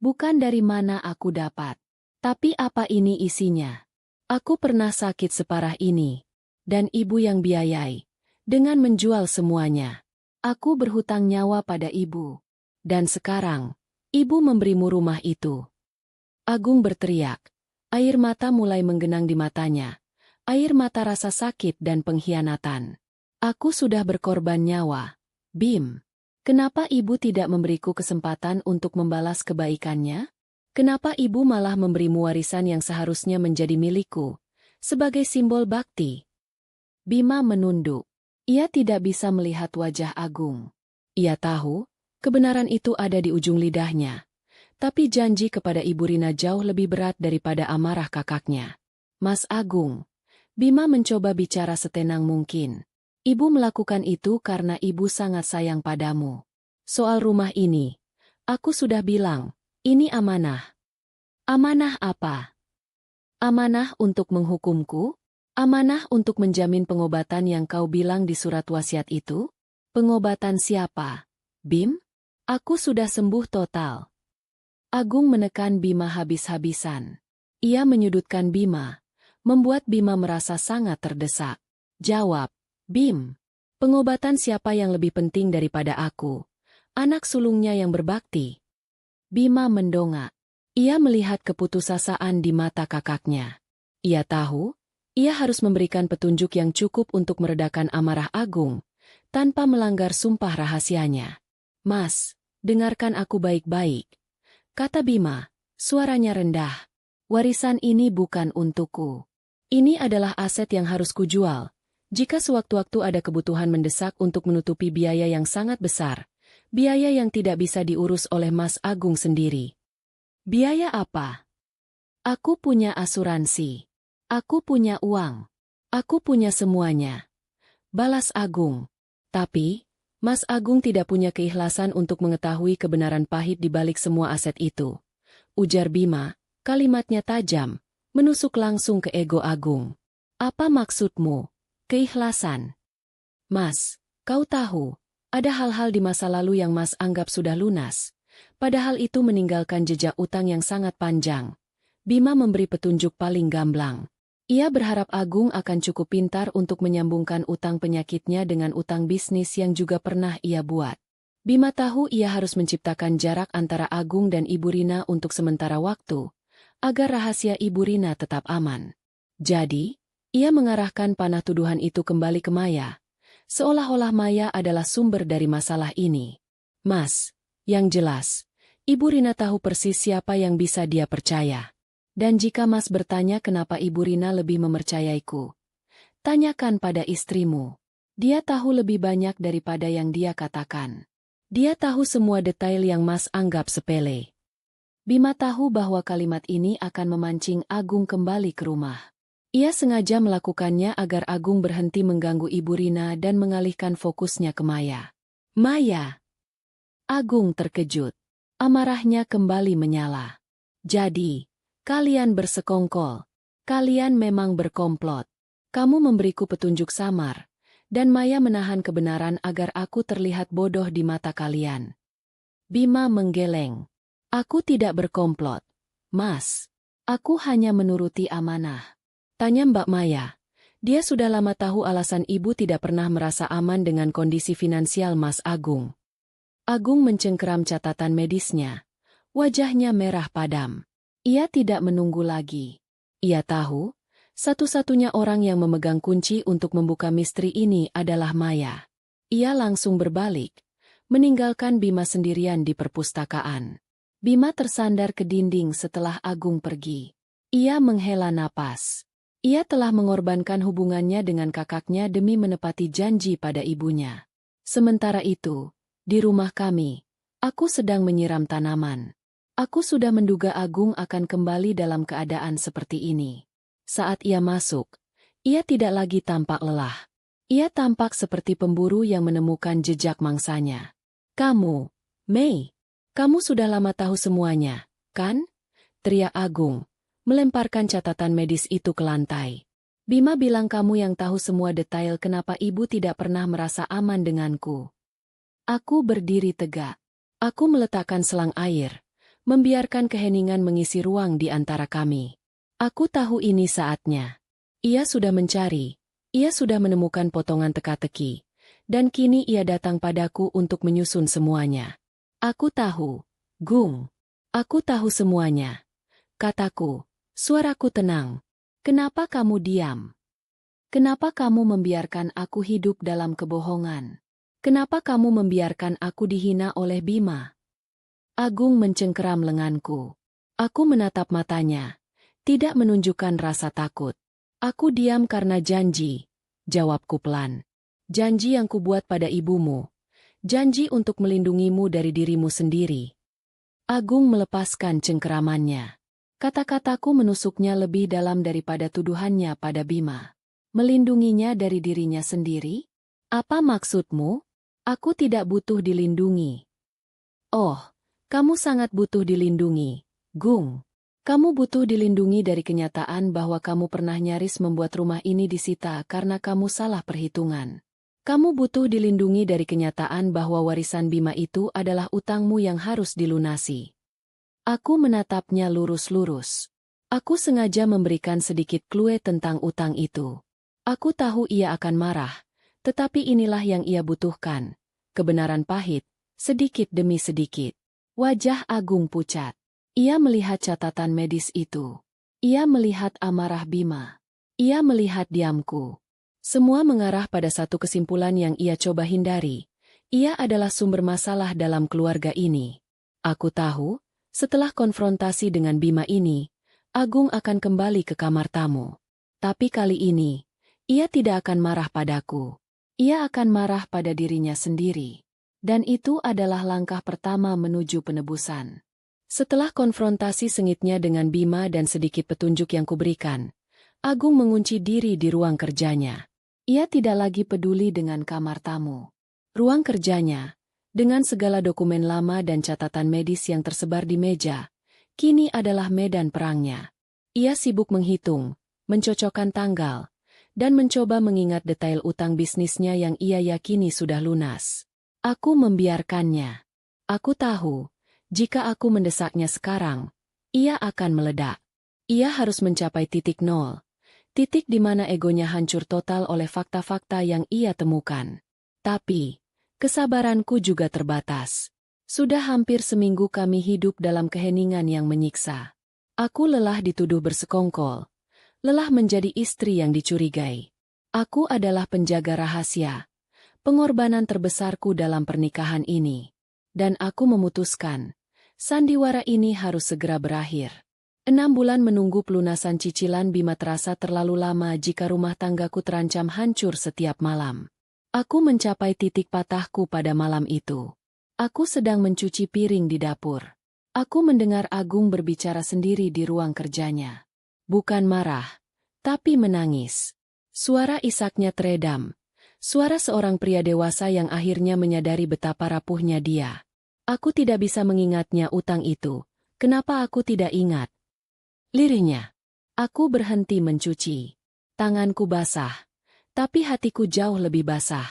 Bukan dari mana aku dapat. Tapi apa ini isinya? Aku pernah sakit separah ini. Dan ibu yang biayai. Dengan menjual semuanya. Aku berhutang nyawa pada ibu. Dan sekarang, ibu memberimu rumah itu. Agung berteriak. Air mata mulai menggenang di matanya. Air mata rasa sakit dan pengkhianatan. Aku sudah berkorban nyawa. Bim. Kenapa ibu tidak memberiku kesempatan untuk membalas kebaikannya? Kenapa ibu malah memberimu warisan yang seharusnya menjadi milikku, sebagai simbol bakti? Bima menunduk. Ia tidak bisa melihat wajah Agung. Ia tahu, kebenaran itu ada di ujung lidahnya. Tapi janji kepada Ibu Rina jauh lebih berat daripada amarah kakaknya. Mas Agung, Bima mencoba bicara setenang mungkin. Ibu melakukan itu karena ibu sangat sayang padamu. Soal rumah ini, aku sudah bilang, ini amanah. Amanah apa? Amanah untuk menghukumku? Amanah untuk menjamin pengobatan yang kau bilang di surat wasiat itu? Pengobatan siapa? Bim? Aku sudah sembuh total. Agung menekan Bima habis-habisan. Ia menyudutkan Bima, membuat Bima merasa sangat terdesak. Jawab. Bim, pengobatan siapa yang lebih penting daripada aku? Anak sulungnya yang berbakti. Bima mendongak. Ia melihat keputusasaan di mata kakaknya. Ia tahu, ia harus memberikan petunjuk yang cukup untuk meredakan amarah Agung, tanpa melanggar sumpah rahasianya. Mas, dengarkan aku baik-baik, kata Bima, suaranya rendah. Warisan ini bukan untukku. Ini adalah aset yang harus kujual. Jika sewaktu-waktu ada kebutuhan mendesak untuk menutupi biaya yang sangat besar, biaya yang tidak bisa diurus oleh Mas Agung sendiri. Biaya apa? Aku punya asuransi. Aku punya uang. Aku punya semuanya. Balas Agung. Tapi, Mas Agung tidak punya keikhlasan untuk mengetahui kebenaran pahit di balik semua aset itu. Ujar Bima, kalimatnya tajam, menusuk langsung ke ego Agung. Apa maksudmu? Keikhlasan. Mas, kau tahu, ada hal-hal di masa lalu yang Mas anggap sudah lunas. Padahal itu meninggalkan jejak utang yang sangat panjang. Bima memberi petunjuk paling gamblang. Ia berharap Agung akan cukup pintar untuk menyambungkan utang penyakitnya dengan utang bisnis yang juga pernah ia buat. Bima tahu ia harus menciptakan jarak antara Agung dan Ibu Rina untuk sementara waktu, agar rahasia Ibu Rina tetap aman. Jadi, ia mengarahkan panah tuduhan itu kembali ke Maya, seolah-olah Maya adalah sumber dari masalah ini. Mas, yang jelas, Ibu Rina tahu persis siapa yang bisa dia percaya. Dan jika Mas bertanya kenapa Ibu Rina lebih mempercayaiku, tanyakan pada istrimu. Dia tahu lebih banyak daripada yang dia katakan. Dia tahu semua detail yang Mas anggap sepele. Bima tahu bahwa kalimat ini akan memancing Agung kembali ke rumah. Ia sengaja melakukannya agar Agung berhenti mengganggu Ibu Rina dan mengalihkan fokusnya ke Maya. Maya! Agung terkejut. Amarahnya kembali menyala. Jadi, kalian bersekongkol. Kalian memang berkomplot. Kamu memberiku petunjuk samar, dan Maya menahan kebenaran agar aku terlihat bodoh di mata kalian. Bima menggeleng. Aku tidak berkomplot, Mas. Aku hanya menuruti amanah. Tanya Mbak Maya. Dia sudah lama tahu alasan ibu tidak pernah merasa aman dengan kondisi finansial Mas Agung. Agung mencengkeram catatan medisnya. Wajahnya merah padam. Ia tidak menunggu lagi. Ia tahu, satu-satunya orang yang memegang kunci untuk membuka misteri ini adalah Maya. Ia langsung berbalik, meninggalkan Bima sendirian di perpustakaan. Bima tersandar ke dinding setelah Agung pergi. Ia menghela napas. Ia telah mengorbankan hubungannya dengan kakaknya demi menepati janji pada ibunya. Sementara itu, di rumah kami, aku sedang menyiram tanaman. Aku sudah menduga Agung akan kembali dalam keadaan seperti ini. Saat ia masuk, ia tidak lagi tampak lelah. Ia tampak seperti pemburu yang menemukan jejak mangsanya. Kamu, Mei, kamu sudah lama tahu semuanya, kan? Teriak Agung, melemparkan catatan medis itu ke lantai. Bima bilang kamu yang tahu semua detail kenapa ibu tidak pernah merasa aman denganku. Aku berdiri tegak. Aku meletakkan selang air, membiarkan keheningan mengisi ruang di antara kami. Aku tahu ini saatnya. Ia sudah mencari, ia sudah menemukan potongan teka-teki, dan kini ia datang padaku untuk menyusun semuanya. Aku tahu, Gung. Aku tahu semuanya. Kataku, suaraku tenang. Kenapa kamu diam? Kenapa kamu membiarkan aku hidup dalam kebohongan? Kenapa kamu membiarkan aku dihina oleh Bima? Agung mencengkeram lenganku. Aku menatap matanya, tidak menunjukkan rasa takut. Aku diam karena janji, jawabku pelan. Janji yang kubuat pada ibumu. Janji untuk melindungimu dari dirimu sendiri. Agung melepaskan cengkeramannya. Kata-kataku menusuknya lebih dalam daripada tuduhannya pada Bima. Melindunginya dari dirinya sendiri? Apa maksudmu? Aku tidak butuh dilindungi. Oh, kamu sangat butuh dilindungi, Gung. Kamu butuh dilindungi dari kenyataan bahwa kamu pernah nyaris membuat rumah ini disita karena kamu salah perhitungan. Kamu butuh dilindungi dari kenyataan bahwa warisan Bima itu adalah utangmu yang harus dilunasi. Aku menatapnya lurus-lurus. Aku sengaja memberikan sedikit clue tentang utang itu. Aku tahu ia akan marah, tetapi inilah yang ia butuhkan. Kebenaran pahit, sedikit demi sedikit. Wajah Agung pucat. Ia melihat catatan medis itu. Ia melihat amarah Bima. Ia melihat diamku. Semua mengarah pada satu kesimpulan yang ia coba hindari. Ia adalah sumber masalah dalam keluarga ini. Aku tahu, setelah konfrontasi dengan Bima ini, Agung akan kembali ke kamar tamu. Tapi kali ini, ia tidak akan marah padaku. Ia akan marah pada dirinya sendiri. Dan itu adalah langkah pertama menuju penebusan. Setelah konfrontasi sengitnya dengan Bima dan sedikit petunjuk yang kuberikan, Agung mengunci diri di ruang kerjanya. Ia tidak lagi peduli dengan kamar tamu. Ruang kerjanya, dengan segala dokumen lama dan catatan medis yang tersebar di meja, kini adalah medan perangnya. Ia sibuk menghitung, mencocokkan tanggal, dan mencoba mengingat detail utang bisnisnya yang ia yakini sudah lunas. Aku membiarkannya. Aku tahu, jika aku mendesaknya sekarang, ia akan meledak. Ia harus mencapai titik nol. Titik di mana egonya hancur total oleh fakta-fakta yang ia temukan. Tapi, kesabaranku juga terbatas. Sudah hampir seminggu kami hidup dalam keheningan yang menyiksa. Aku lelah dituduh bersekongkol. Lelah menjadi istri yang dicurigai. Aku adalah penjaga rahasia. Pengorbanan terbesarku dalam pernikahan ini. Dan aku memutuskan, sandiwara ini harus segera berakhir. 6 bulan menunggu pelunasan cicilan Bima terasa terlalu lama jika rumah tanggaku terancam hancur setiap malam. Aku mencapai titik patahku pada malam itu. Aku sedang mencuci piring di dapur. Aku mendengar Agung berbicara sendiri di ruang kerjanya. Bukan marah, tapi menangis. Suara isaknya teredam. Suara seorang pria dewasa yang akhirnya menyadari betapa rapuhnya dia. Aku tidak bisa mengingatnya utang itu. Kenapa aku tidak ingat? Lirihnya. Aku berhenti mencuci. Tanganku basah. Tapi hatiku jauh lebih basah.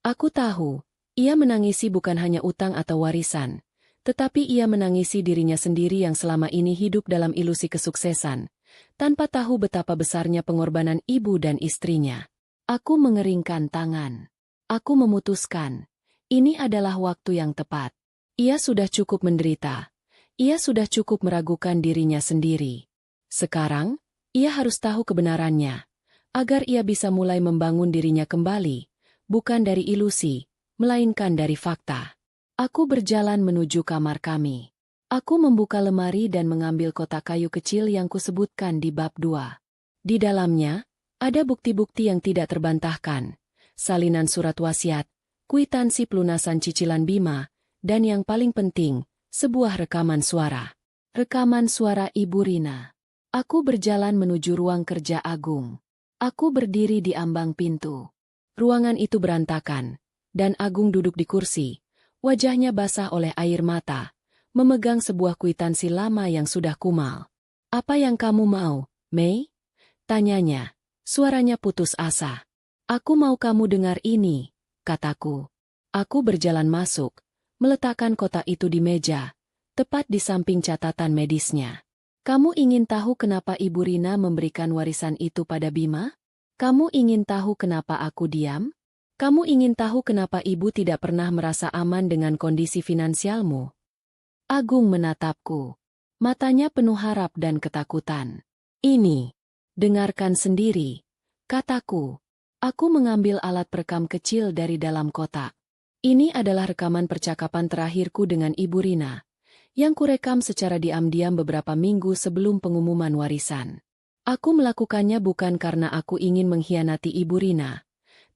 Aku tahu, ia menangisi bukan hanya utang atau warisan, tetapi ia menangisi dirinya sendiri yang selama ini hidup dalam ilusi kesuksesan, tanpa tahu betapa besarnya pengorbanan ibu dan istrinya. Aku mengeringkan tangan. Aku memutuskan, ini adalah waktu yang tepat. Ia sudah cukup menderita. Ia sudah cukup meragukan dirinya sendiri. Sekarang, ia harus tahu kebenarannya, agar ia bisa mulai membangun dirinya kembali, bukan dari ilusi, melainkan dari fakta. Aku berjalan menuju kamar kami. Aku membuka lemari dan mengambil kotak kayu kecil yang kusebutkan di bab 2. Di dalamnya, ada bukti-bukti yang tidak terbantahkan, salinan surat wasiat, kwitansi pelunasan cicilan Bima, dan yang paling penting, sebuah rekaman suara. Rekaman suara Ibu Rina. Aku berjalan menuju ruang kerja Agung. Aku berdiri di ambang pintu. Ruangan itu berantakan, dan Agung duduk di kursi, wajahnya basah oleh air mata, memegang sebuah kwitansi lama yang sudah kumal. "Apa yang kamu mau, Mei?" tanyanya. Suaranya putus asa. "Aku mau kamu dengar ini," kataku. Aku berjalan masuk, meletakkan kotak itu di meja, tepat di samping catatan medisnya. "Kamu ingin tahu kenapa Ibu Rina memberikan warisan itu pada Bima? Kamu ingin tahu kenapa aku diam? Kamu ingin tahu kenapa ibu tidak pernah merasa aman dengan kondisi finansialmu?" Agung menatapku. Matanya penuh harap dan ketakutan. "Ini. Dengarkan sendiri," kataku. Aku mengambil alat perekam kecil dari dalam kotak. Ini adalah rekaman percakapan terakhirku dengan Ibu Rina, yang kurekam secara diam-diam beberapa minggu sebelum pengumuman warisan. Aku melakukannya bukan karena aku ingin mengkhianati Ibu Rina,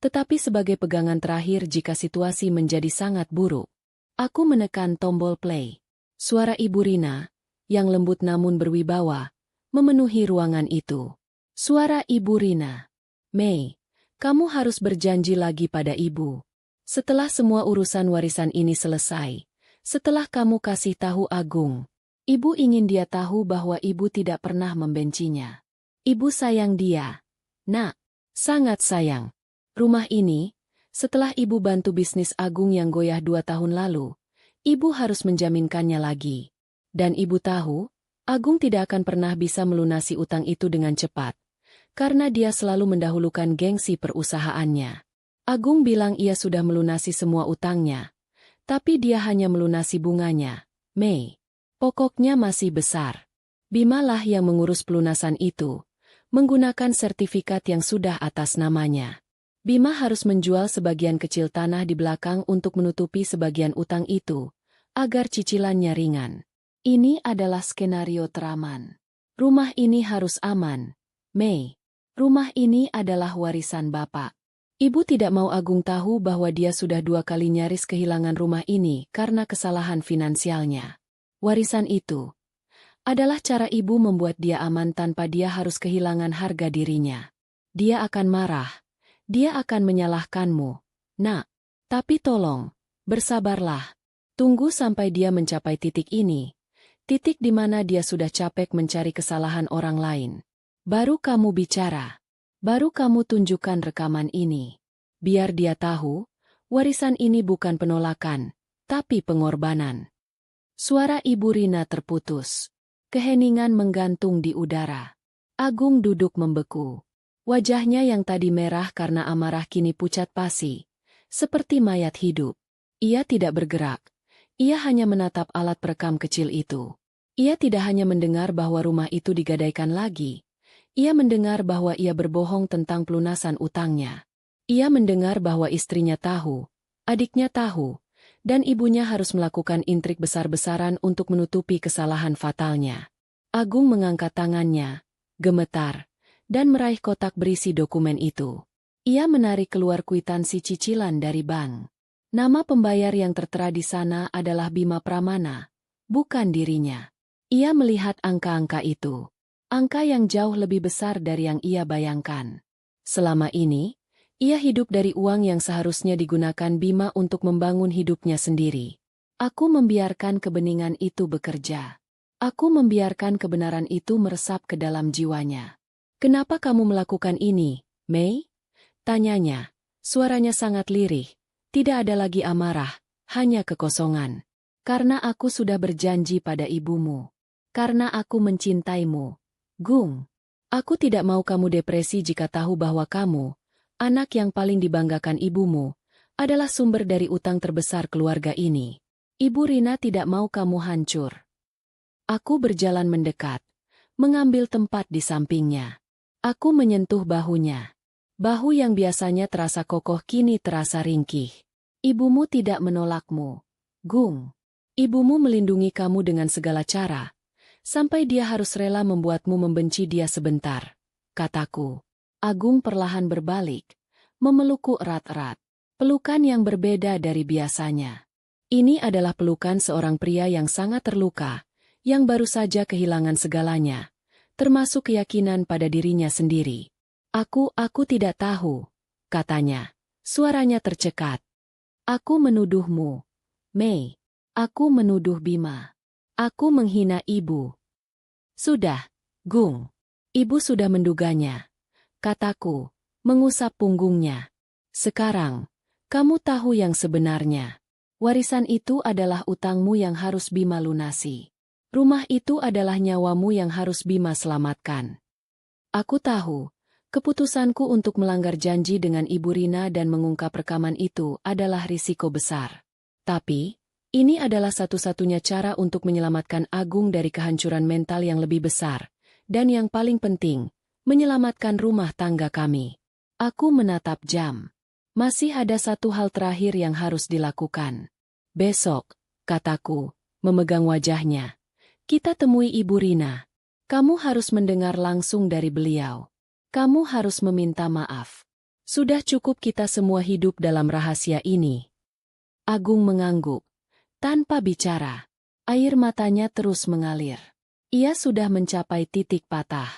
tetapi sebagai pegangan terakhir jika situasi menjadi sangat buruk. Aku menekan tombol play. Suara Ibu Rina, yang lembut namun berwibawa, memenuhi ruangan itu. Suara Ibu Rina. "Mei, kamu harus berjanji lagi pada ibu. Setelah semua urusan warisan ini selesai, setelah kamu kasih tahu Agung, ibu ingin dia tahu bahwa ibu tidak pernah membencinya. Ibu sayang dia. Nak, sangat sayang. Rumah ini, setelah ibu bantu bisnis Agung yang goyah 2 tahun lalu, ibu harus menjaminkannya lagi. Dan ibu tahu, Agung tidak akan pernah bisa melunasi utang itu dengan cepat, karena dia selalu mendahulukan gengsi perusahaannya. Agung bilang ia sudah melunasi semua utangnya, tapi dia hanya melunasi bunganya. Mei, pokoknya masih besar. Bima lah yang mengurus pelunasan itu, menggunakan sertifikat yang sudah atas namanya. Bima harus menjual sebagian kecil tanah di belakang untuk menutupi sebagian utang itu, agar cicilannya ringan. Ini adalah skenario teraman. Rumah ini harus aman, Mei. Rumah ini adalah warisan Bapak. Ibu tidak mau Agung tahu bahwa dia sudah 2 kali nyaris kehilangan rumah ini karena kesalahan finansialnya. Warisan itu adalah cara ibu membuat dia aman tanpa dia harus kehilangan harga dirinya. Dia akan marah. Dia akan menyalahkanmu, Nak. Tapi tolong, bersabarlah. Tunggu sampai dia mencapai titik ini. Titik di mana dia sudah capek mencari kesalahan orang lain. Baru kamu bicara. Baru kamu tunjukkan rekaman ini. Biar dia tahu, warisan ini bukan penolakan, tapi pengorbanan. Suara Ibu Rina terputus. Keheningan menggantung di udara. Agung duduk membeku. Wajahnya yang tadi merah karena amarah kini pucat pasi, seperti mayat hidup. Ia tidak bergerak. Ia hanya menatap alat perekam kecil itu. Ia tidak hanya mendengar bahwa rumah itu digadaikan lagi. Ia mendengar bahwa ia berbohong tentang pelunasan utangnya. Ia mendengar bahwa istrinya tahu, adiknya tahu, dan ibunya harus melakukan intrik besar-besaran untuk menutupi kesalahan fatalnya. Agung mengangkat tangannya, gemetar, dan meraih kotak berisi dokumen itu. Ia menarik keluar kwitansi cicilan dari bank. Nama pembayar yang tertera di sana adalah Bima Pramana, bukan dirinya. Ia melihat angka-angka itu. Angka yang jauh lebih besar dari yang ia bayangkan. Selama ini, ia hidup dari uang yang seharusnya digunakan Bima untuk membangun hidupnya sendiri. Aku membiarkan kebeningan itu bekerja. Aku membiarkan kebenaran itu meresap ke dalam jiwanya. Kenapa kamu melakukan ini, Mei? Tanyanya. Suaranya sangat lirih. Tidak ada lagi amarah, hanya kekosongan. Karena aku sudah berjanji pada ibumu. Karena aku mencintaimu. Gung. Aku tidak mau kamu depresi jika tahu bahwa kamu, anak yang paling dibanggakan ibumu, adalah sumber dari utang terbesar keluarga ini. Ibu Rina tidak mau kamu hancur. Aku berjalan mendekat, mengambil tempat di sampingnya. Aku menyentuh bahunya. Bahu yang biasanya terasa kokoh kini terasa ringkih. Ibumu tidak menolakmu, Gung. Ibumu melindungi kamu dengan segala cara, sampai dia harus rela membuatmu membenci dia sebentar, kataku. Agung perlahan berbalik, memelukku erat-erat. Pelukan yang berbeda dari biasanya. Ini adalah pelukan seorang pria yang sangat terluka, yang baru saja kehilangan segalanya, termasuk keyakinan pada dirinya sendiri. Aku tidak tahu, katanya. Suaranya tercekat. Aku menuduhmu, Mei. Aku menuduh Bima. Aku menghina ibu. Sudah, Gung. Ibu sudah menduganya, kataku, mengusap punggungnya. Sekarang, kamu tahu yang sebenarnya. Warisan itu adalah utangmu yang harus Bima lunasi. Rumah itu adalah nyawamu yang harus Bima selamatkan. Aku tahu, keputusanku untuk melanggar janji dengan Ibu Rina dan mengungkap rekaman itu adalah risiko besar. Tapi, ini adalah satu-satunya cara untuk menyelamatkan Agung dari kehancuran mental yang lebih besar, dan yang paling penting, menyelamatkan rumah tangga kami. Aku menatap jam. Masih ada satu hal terakhir yang harus dilakukan. Besok, kataku, memegang wajahnya. Kita temui Ibu Rina. Kamu harus mendengar langsung dari beliau. Kamu harus meminta maaf. Sudah cukup kita semua hidup dalam rahasia ini. Agung mengangguk. Tanpa bicara. Air matanya terus mengalir. Ia sudah mencapai titik patah.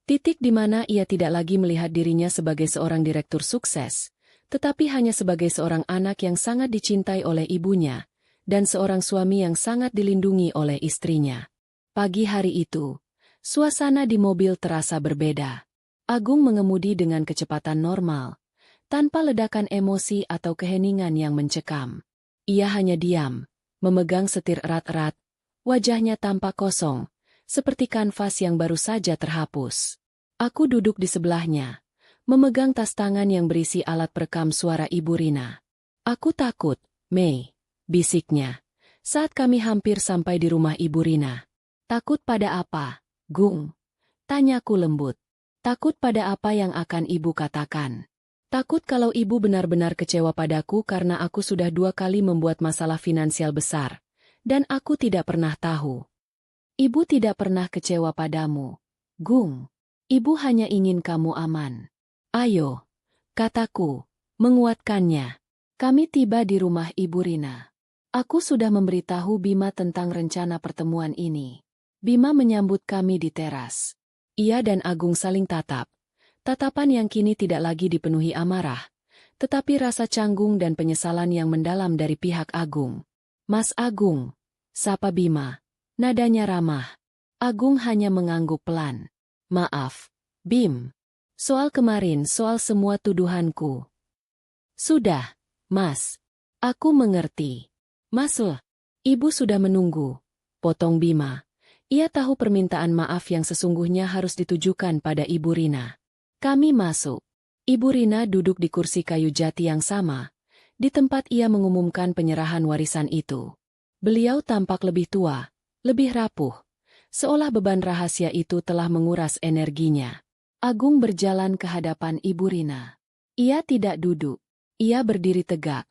Titik di mana ia tidak lagi melihat dirinya sebagai seorang direktur sukses, tetapi hanya sebagai seorang anak yang sangat dicintai oleh ibunya, dan seorang suami yang sangat dilindungi oleh istrinya. Pagi hari itu, suasana di mobil terasa berbeda. Agung mengemudi dengan kecepatan normal, tanpa ledakan emosi atau keheningan yang mencekam. Ia hanya diam, memegang setir erat-erat, wajahnya tampak kosong, seperti kanvas yang baru saja terhapus. Aku duduk di sebelahnya, memegang tas tangan yang berisi alat perekam suara Ibu Rina. Aku takut, Mei, bisiknya, saat kami hampir sampai di rumah Ibu Rina. Takut pada apa, Gung? Tanyaku lembut. Takut pada apa yang akan ibu katakan. Takut kalau ibu benar-benar kecewa padaku karena aku sudah 2 kali membuat masalah finansial besar. Dan aku tidak pernah tahu. Ibu tidak pernah kecewa padamu, Gung. Ibu hanya ingin kamu aman. Ayo, kataku, menguatkannya. Kami tiba di rumah Ibu Rina. Aku sudah memberitahu Bima tentang rencana pertemuan ini. Bima menyambut kami di teras. Ia dan Agung saling tatap. Tatapan yang kini tidak lagi dipenuhi amarah, tetapi rasa canggung dan penyesalan yang mendalam dari pihak Agung. Mas Agung, sapa Bima. Nadanya ramah. Agung hanya mengangguk pelan. Maaf, Bim. Soal kemarin, soal semua tuduhanku. Sudah, Mas. Aku mengerti. Maslah, ibu sudah menunggu. Potong Bima. Ia tahu permintaan maaf yang sesungguhnya harus ditujukan pada Ibu Rina. Kami masuk. Ibu Rina duduk di kursi kayu jati yang sama, di tempat ia mengumumkan penyerahan warisan itu. Beliau tampak lebih tua, lebih rapuh, seolah beban rahasia itu telah menguras energinya. Agung berjalan ke hadapan Ibu Rina. Ia tidak duduk, ia berdiri tegak,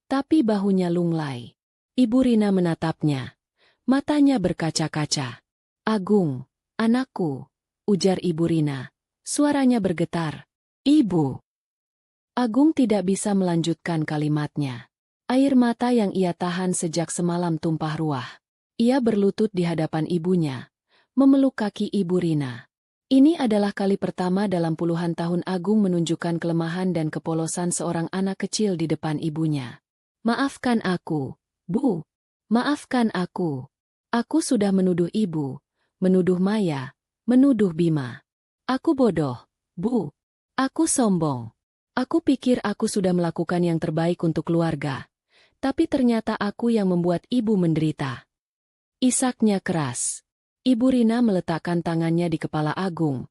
tapi bahunya lunglai. Ibu Rina menatapnya, matanya berkaca-kaca. Agung, anakku, ujar Ibu Rina. Suaranya bergetar. Ibu. Agung tidak bisa melanjutkan kalimatnya. Air mata yang ia tahan sejak semalam tumpah ruah. Ia berlutut di hadapan ibunya, memeluk kaki Ibu Rina. Ini adalah kali pertama dalam puluhan tahun Agung menunjukkan kelemahan dan kepolosan seorang anak kecil di depan ibunya. Maafkan aku, Bu. Maafkan aku. Aku sudah menuduh ibu, menuduh Maya, menuduh Bima. Aku bodoh, Bu. Aku sombong. Aku pikir aku sudah melakukan yang terbaik untuk keluarga. Tapi ternyata aku yang membuat ibu menderita. Isaknya keras. Ibu Rina meletakkan tangannya di kepala Agung,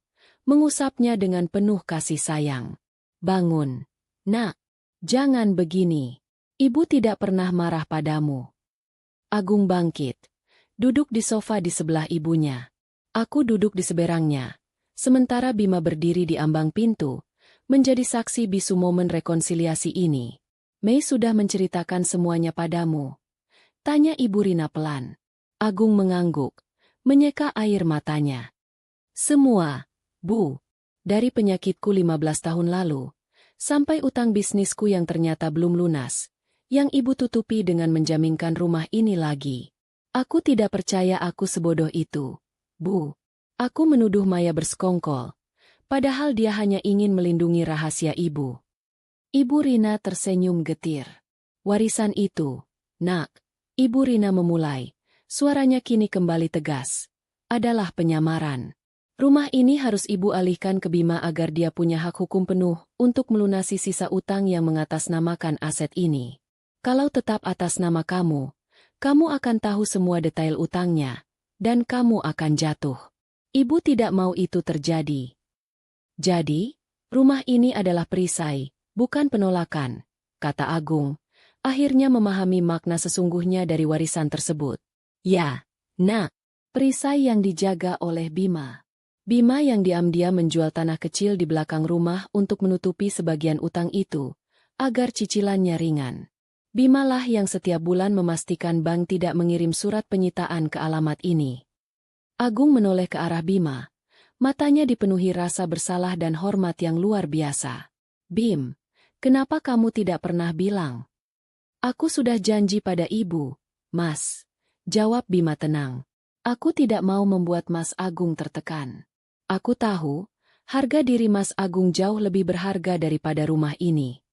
mengusapnya dengan penuh kasih sayang. Bangun, Nak. Jangan begini. Ibu tidak pernah marah padamu. Agung bangkit. Duduk di sofa di sebelah ibunya. Aku duduk di seberangnya. Sementara Bima berdiri di ambang pintu, menjadi saksi bisu momen rekonsiliasi ini. Mei sudah menceritakan semuanya padamu. Tanya Ibu Rina pelan. Agung mengangguk, menyeka air matanya. Semua, Bu. Dari penyakitku 15 tahun lalu, sampai utang bisnisku yang ternyata belum lunas, yang ibu tutupi dengan menjaminkan rumah ini lagi. Aku tidak percaya aku sebodoh itu, Bu. Aku menuduh Maya bersekongkol, padahal dia hanya ingin melindungi rahasia ibu. Ibu Rina tersenyum getir. Warisan itu, Nak. Ibu Rina memulai, suaranya kini kembali tegas. Adalah penyamaran. Rumah ini harus ibu alihkan ke Bima agar dia punya hak hukum penuh untuk melunasi sisa utang yang mengatasnamakan aset ini. Kalau tetap atas nama kamu akan tahu semua detail utangnya, dan kamu akan jatuh. Ibu tidak mau itu terjadi. Jadi, rumah ini adalah perisai, bukan penolakan, kata Agung, akhirnya memahami makna sesungguhnya dari warisan tersebut. Ya, Nak, perisai yang dijaga oleh Bima. Bima yang diam-diam menjual tanah kecil di belakang rumah untuk menutupi sebagian utang itu, agar cicilannya ringan. Bimalah yang setiap bulan memastikan bank tidak mengirim surat penyitaan ke alamat ini. Agung menoleh ke arah Bima. Matanya dipenuhi rasa bersalah dan hormat yang luar biasa. Bim, kenapa kamu tidak pernah bilang? Aku sudah janji pada ibu, Mas. Jawab Bima tenang. Aku tidak mau membuat Mas Agung tertekan. Aku tahu, harga diri Mas Agung jauh lebih berharga daripada rumah ini.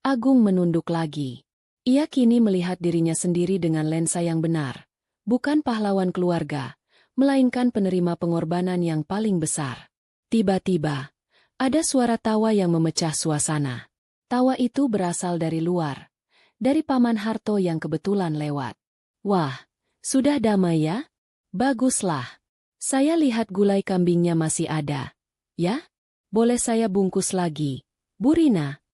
Agung menunduk lagi. Ia kini melihat dirinya sendiri dengan lensa yang benar. Bukan pahlawan keluarga, melainkan penerima pengorbanan yang paling besar. Tiba-tiba, ada suara tawa yang memecah suasana. Tawa itu berasal dari luar, dari Paman Harto yang kebetulan lewat. Wah, sudah damai ya? Baguslah. Saya lihat gulai kambingnya masih ada. Ya? Boleh saya bungkus lagi, Bu Rina?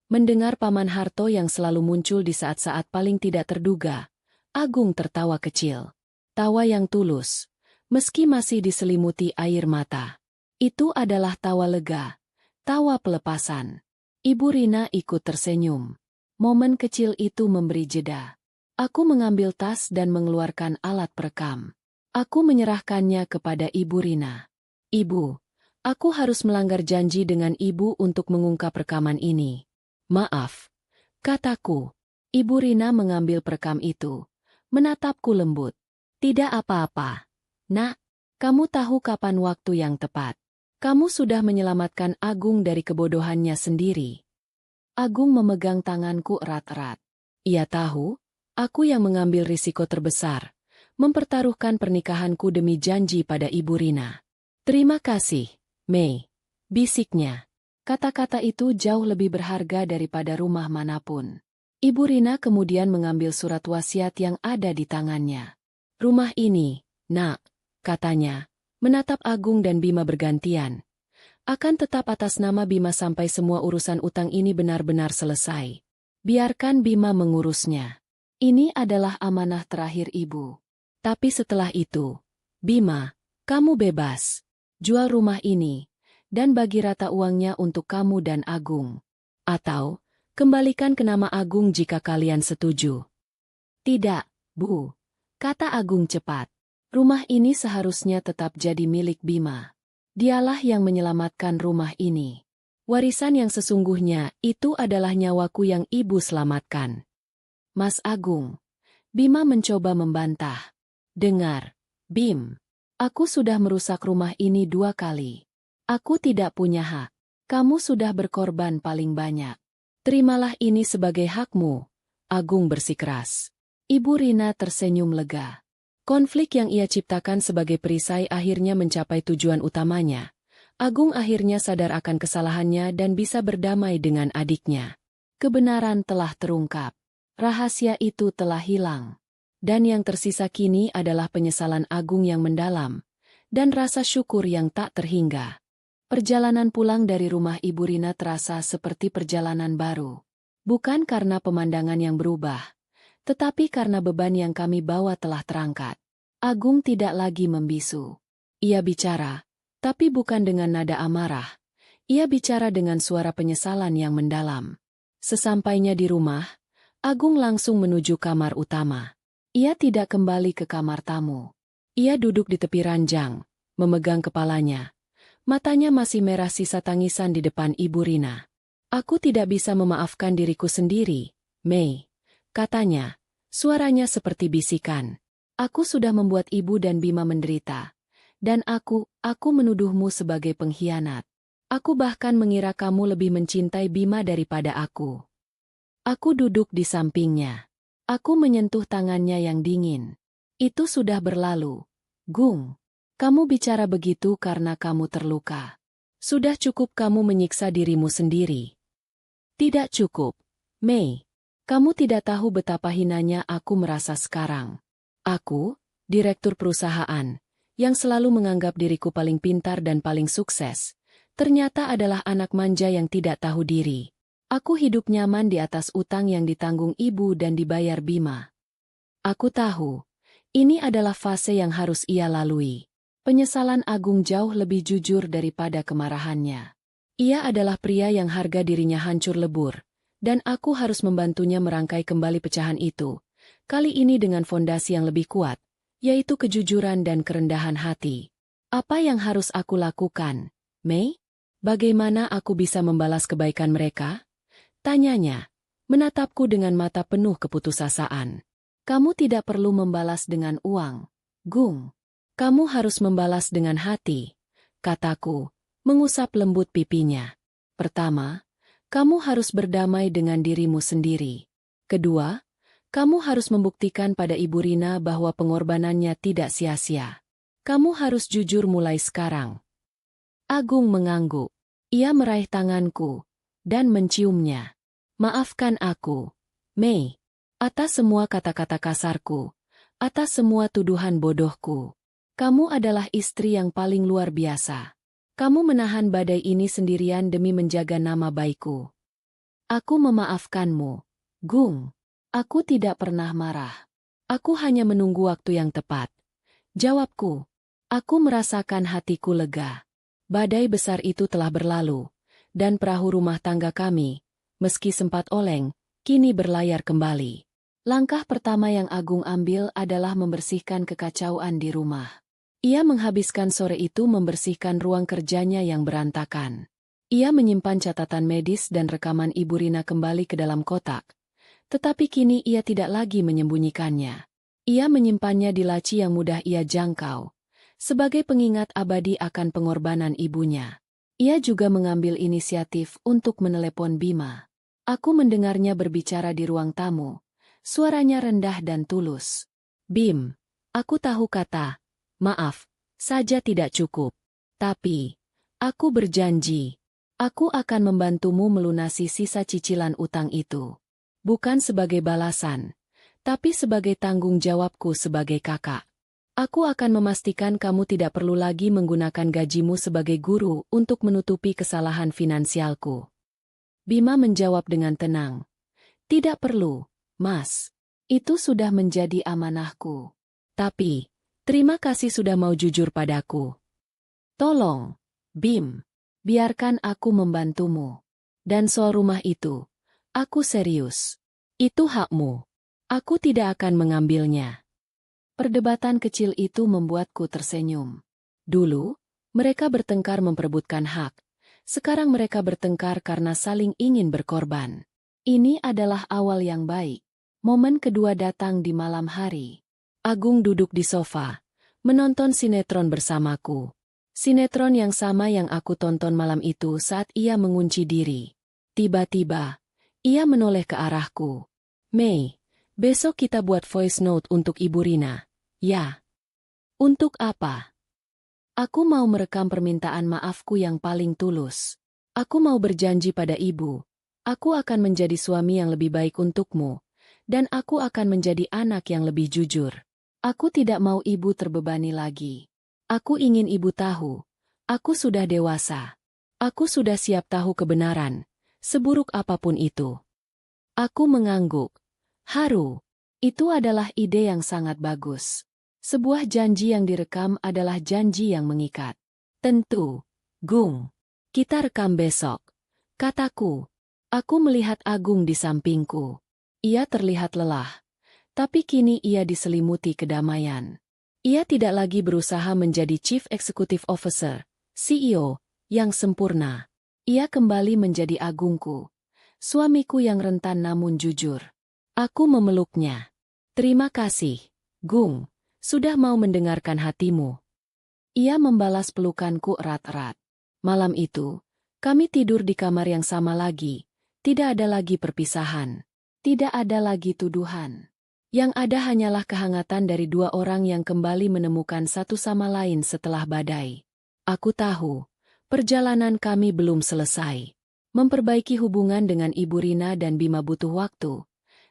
Mendengar Paman Harto yang selalu muncul di saat-saat paling tidak terduga, Agung tertawa kecil. Tawa yang tulus, meski masih diselimuti air mata. Itu adalah tawa lega, tawa pelepasan. Ibu Rina ikut tersenyum. Momen kecil itu memberi jeda. Aku mengambil tas dan mengeluarkan alat perekam. Aku menyerahkannya kepada Ibu Rina. Ibu, aku harus melanggar janji dengan Ibu untuk mengungkap rekaman ini. Maaf, kataku. Ibu Rina mengambil perekam itu. Menatapku lembut. Tidak apa-apa. Nak, kamu tahu kapan waktu yang tepat. Kamu sudah menyelamatkan Agung dari kebodohannya sendiri. Agung memegang tanganku erat-erat. Ia tahu, aku yang mengambil risiko terbesar, mempertaruhkan pernikahanku demi janji pada Ibu Rina. Terima kasih, Mei, bisiknya. Kata-kata itu jauh lebih berharga daripada rumah manapun. Ibu Rina kemudian mengambil surat wasiat yang ada di tangannya. Rumah ini, Nak, katanya, menatap Agung dan Bima bergantian, akan tetap atas nama Bima sampai semua urusan utang ini benar-benar selesai. Biarkan Bima mengurusnya. Ini adalah amanah terakhir Ibu. Tapi setelah itu, Bima, kamu bebas. Jual rumah ini, dan bagi rata uangnya untuk kamu dan Agung. Atau, kembalikan ke nama Agung jika kalian setuju. Tidak, Bu, kata Agung cepat. Rumah ini seharusnya tetap jadi milik Bima. Dialah yang menyelamatkan rumah ini. Warisan yang sesungguhnya itu adalah nyawaku yang Ibu selamatkan. Mas Agung. Bima mencoba membantah. Dengar, Bim. Aku sudah merusak rumah ini 2 kali. Aku tidak punya hak. Kamu sudah berkorban paling banyak. Terimalah ini sebagai hakmu, Agung bersikeras. Ibu Rina tersenyum lega. Konflik yang ia ciptakan sebagai perisai akhirnya mencapai tujuan utamanya. Agung akhirnya sadar akan kesalahannya dan bisa berdamai dengan adiknya. Kebenaran telah terungkap. Rahasia itu telah hilang. Dan yang tersisa kini adalah penyesalan Agung yang mendalam, dan rasa syukur yang tak terhingga. Perjalanan pulang dari rumah Ibu Rina terasa seperti perjalanan baru. Bukan karena pemandangan yang berubah, tetapi karena beban yang kami bawa telah terangkat. Agung tidak lagi membisu. Ia bicara, tapi bukan dengan nada amarah. Ia bicara dengan suara penyesalan yang mendalam. Sesampainya di rumah, Agung langsung menuju kamar utama. Ia tidak kembali ke kamar tamu. Ia duduk di tepi ranjang, memegang kepalanya. Matanya masih merah sisa tangisan di depan Ibu Rina. Aku tidak bisa memaafkan diriku sendiri, Mei, katanya, suaranya seperti bisikan. Aku sudah membuat Ibu dan Bima menderita. Dan aku menuduhmu sebagai pengkhianat. Aku bahkan mengira kamu lebih mencintai Bima daripada aku. Aku duduk di sampingnya. Aku menyentuh tangannya yang dingin. Itu sudah berlalu, Gung. Kamu bicara begitu karena kamu terluka. Sudah cukup kamu menyiksa dirimu sendiri. Tidak cukup, Mei. Kamu tidak tahu betapa hinanya aku merasa sekarang. Aku, direktur perusahaan, yang selalu menganggap diriku paling pintar dan paling sukses, ternyata adalah anak manja yang tidak tahu diri. Aku hidup nyaman di atas utang yang ditanggung Ibu dan dibayar Bima. Aku tahu, ini adalah fase yang harus ia lalui. Penyesalan Agung jauh lebih jujur daripada kemarahannya. Ia adalah pria yang harga dirinya hancur lebur, dan aku harus membantunya merangkai kembali pecahan itu, kali ini dengan fondasi yang lebih kuat, yaitu kejujuran dan kerendahan hati. Apa yang harus aku lakukan, Mei? Bagaimana aku bisa membalas kebaikan mereka? Tanyanya, menatapku dengan mata penuh keputusasaan. Kamu tidak perlu membalas dengan uang, Gung. Kamu harus membalas dengan hati, kataku, mengusap lembut pipinya. Pertama, kamu harus berdamai dengan dirimu sendiri. Kedua, kamu harus membuktikan pada Ibu Rina bahwa pengorbanannya tidak sia-sia. Kamu harus jujur mulai sekarang. Agung mengangguk. Ia meraih tanganku dan menciumnya. Maafkan aku, Mei, atas semua kata-kata kasarku, atas semua tuduhan bodohku. Kamu adalah istri yang paling luar biasa. Kamu menahan badai ini sendirian demi menjaga nama baikku. Aku memaafkanmu, Gung. Aku tidak pernah marah. Aku hanya menunggu waktu yang tepat. Jawabku. Aku merasakan hatiku lega. Badai besar itu telah berlalu, dan perahu rumah tangga kami, meski sempat oleng, kini berlayar kembali. Langkah pertama yang Agung ambil adalah membersihkan kekacauan di rumah. Ia menghabiskan sore itu membersihkan ruang kerjanya yang berantakan. Ia menyimpan catatan medis dan rekaman Ibu Rina kembali ke dalam kotak. Tetapi kini ia tidak lagi menyembunyikannya. Ia menyimpannya di laci yang mudah ia jangkau, sebagai pengingat abadi akan pengorbanan ibunya. Ia juga mengambil inisiatif untuk menelepon Bima. Aku mendengarnya berbicara di ruang tamu. Suaranya rendah dan tulus. "Bim, aku tahu kata maaf saja tidak cukup. Tapi, aku berjanji, aku akan membantumu melunasi sisa cicilan utang itu. Bukan sebagai balasan, tapi sebagai tanggung jawabku sebagai kakak. Aku akan memastikan kamu tidak perlu lagi menggunakan gajimu sebagai guru untuk menutupi kesalahan finansialku." Bima menjawab dengan tenang. "Tidak perlu, Mas. Itu sudah menjadi amanahku. Tapi, terima kasih sudah mau jujur padaku. Tolong, Bim, biarkan aku membantumu. Dan soal rumah itu, aku serius. Itu hakmu. Aku tidak akan mengambilnya." Perdebatan kecil itu membuatku tersenyum. Dulu, mereka bertengkar memperebutkan hak. Sekarang mereka bertengkar karena saling ingin berkorban. Ini adalah awal yang baik. Momen kedua datang di malam hari. Agung duduk di sofa, menonton sinetron bersamaku. Sinetron yang sama yang aku tonton malam itu saat ia mengunci diri. Tiba-tiba, ia menoleh ke arahku. "Mei, besok kita buat voice note untuk Ibu Rina." "Ya." "Untuk apa?" "Aku mau merekam permintaan maafku yang paling tulus. Aku mau berjanji pada ibu. Aku akan menjadi suami yang lebih baik untukmu. Dan aku akan menjadi anak yang lebih jujur. Aku tidak mau ibu terbebani lagi. Aku ingin ibu tahu, aku sudah dewasa. Aku sudah siap tahu kebenaran, seburuk apapun itu." Aku mengangguk. Haru. Itu adalah ide yang sangat bagus. Sebuah janji yang direkam adalah janji yang mengikat. "Tentu, Gung. Kita rekam besok," kataku. Aku melihat Agung di sampingku. Ia terlihat lelah, tapi kini ia diselimuti kedamaian. Ia tidak lagi berusaha menjadi Chief Executive Officer, CEO, yang sempurna. Ia kembali menjadi Agungku, suamiku yang rentan namun jujur. Aku memeluknya. "Terima kasih, Gung, sudah mau mendengarkan hatimu." Ia membalas pelukanku erat-erat. Malam itu, kami tidur di kamar yang sama lagi. Tidak ada lagi perpisahan. Tidak ada lagi tuduhan. Yang ada hanyalah kehangatan dari dua orang yang kembali menemukan satu sama lain setelah badai. Aku tahu, perjalanan kami belum selesai. Memperbaiki hubungan dengan Ibu Rina dan Bima butuh waktu,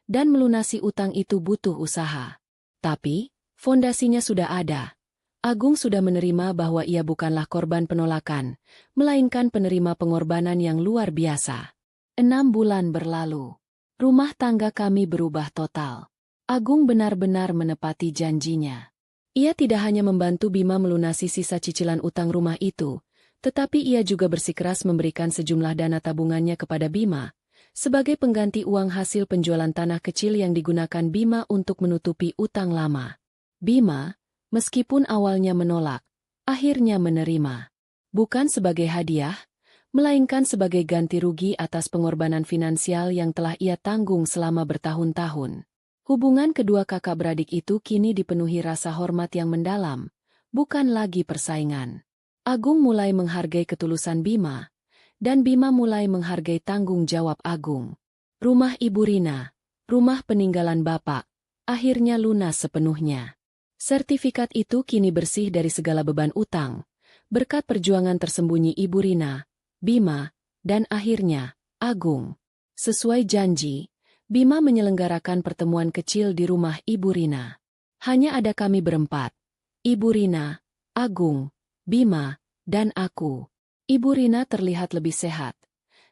dan melunasi utang itu butuh usaha. Tapi, fondasinya sudah ada. Agung sudah menerima bahwa ia bukanlah korban penolakan, melainkan penerima pengorbanan yang luar biasa. 6 bulan berlalu. Rumah tangga kami berubah total. Agung benar-benar menepati janjinya. Ia tidak hanya membantu Bima melunasi sisa cicilan utang rumah itu, tetapi ia juga bersikeras memberikan sejumlah dana tabungannya kepada Bima, sebagai pengganti uang hasil penjualan tanah kecil yang digunakan Bima untuk menutupi utang lama. Bima, meskipun awalnya menolak, akhirnya menerima. Bukan sebagai hadiah, melainkan sebagai ganti rugi atas pengorbanan finansial yang telah ia tanggung selama bertahun-tahun. Hubungan kedua kakak beradik itu kini dipenuhi rasa hormat yang mendalam, bukan lagi persaingan. Agung mulai menghargai ketulusan Bima, dan Bima mulai menghargai tanggung jawab Agung. Rumah Ibu Rina, rumah peninggalan bapak, akhirnya lunas sepenuhnya. Sertifikat itu kini bersih dari segala beban utang, berkat perjuangan tersembunyi Ibu Rina, Bima, dan akhirnya, Agung. Sesuai janji, Bima menyelenggarakan pertemuan kecil di rumah Ibu Rina. Hanya ada kami berempat. Ibu Rina, Agung, Bima, dan aku. Ibu Rina terlihat lebih sehat.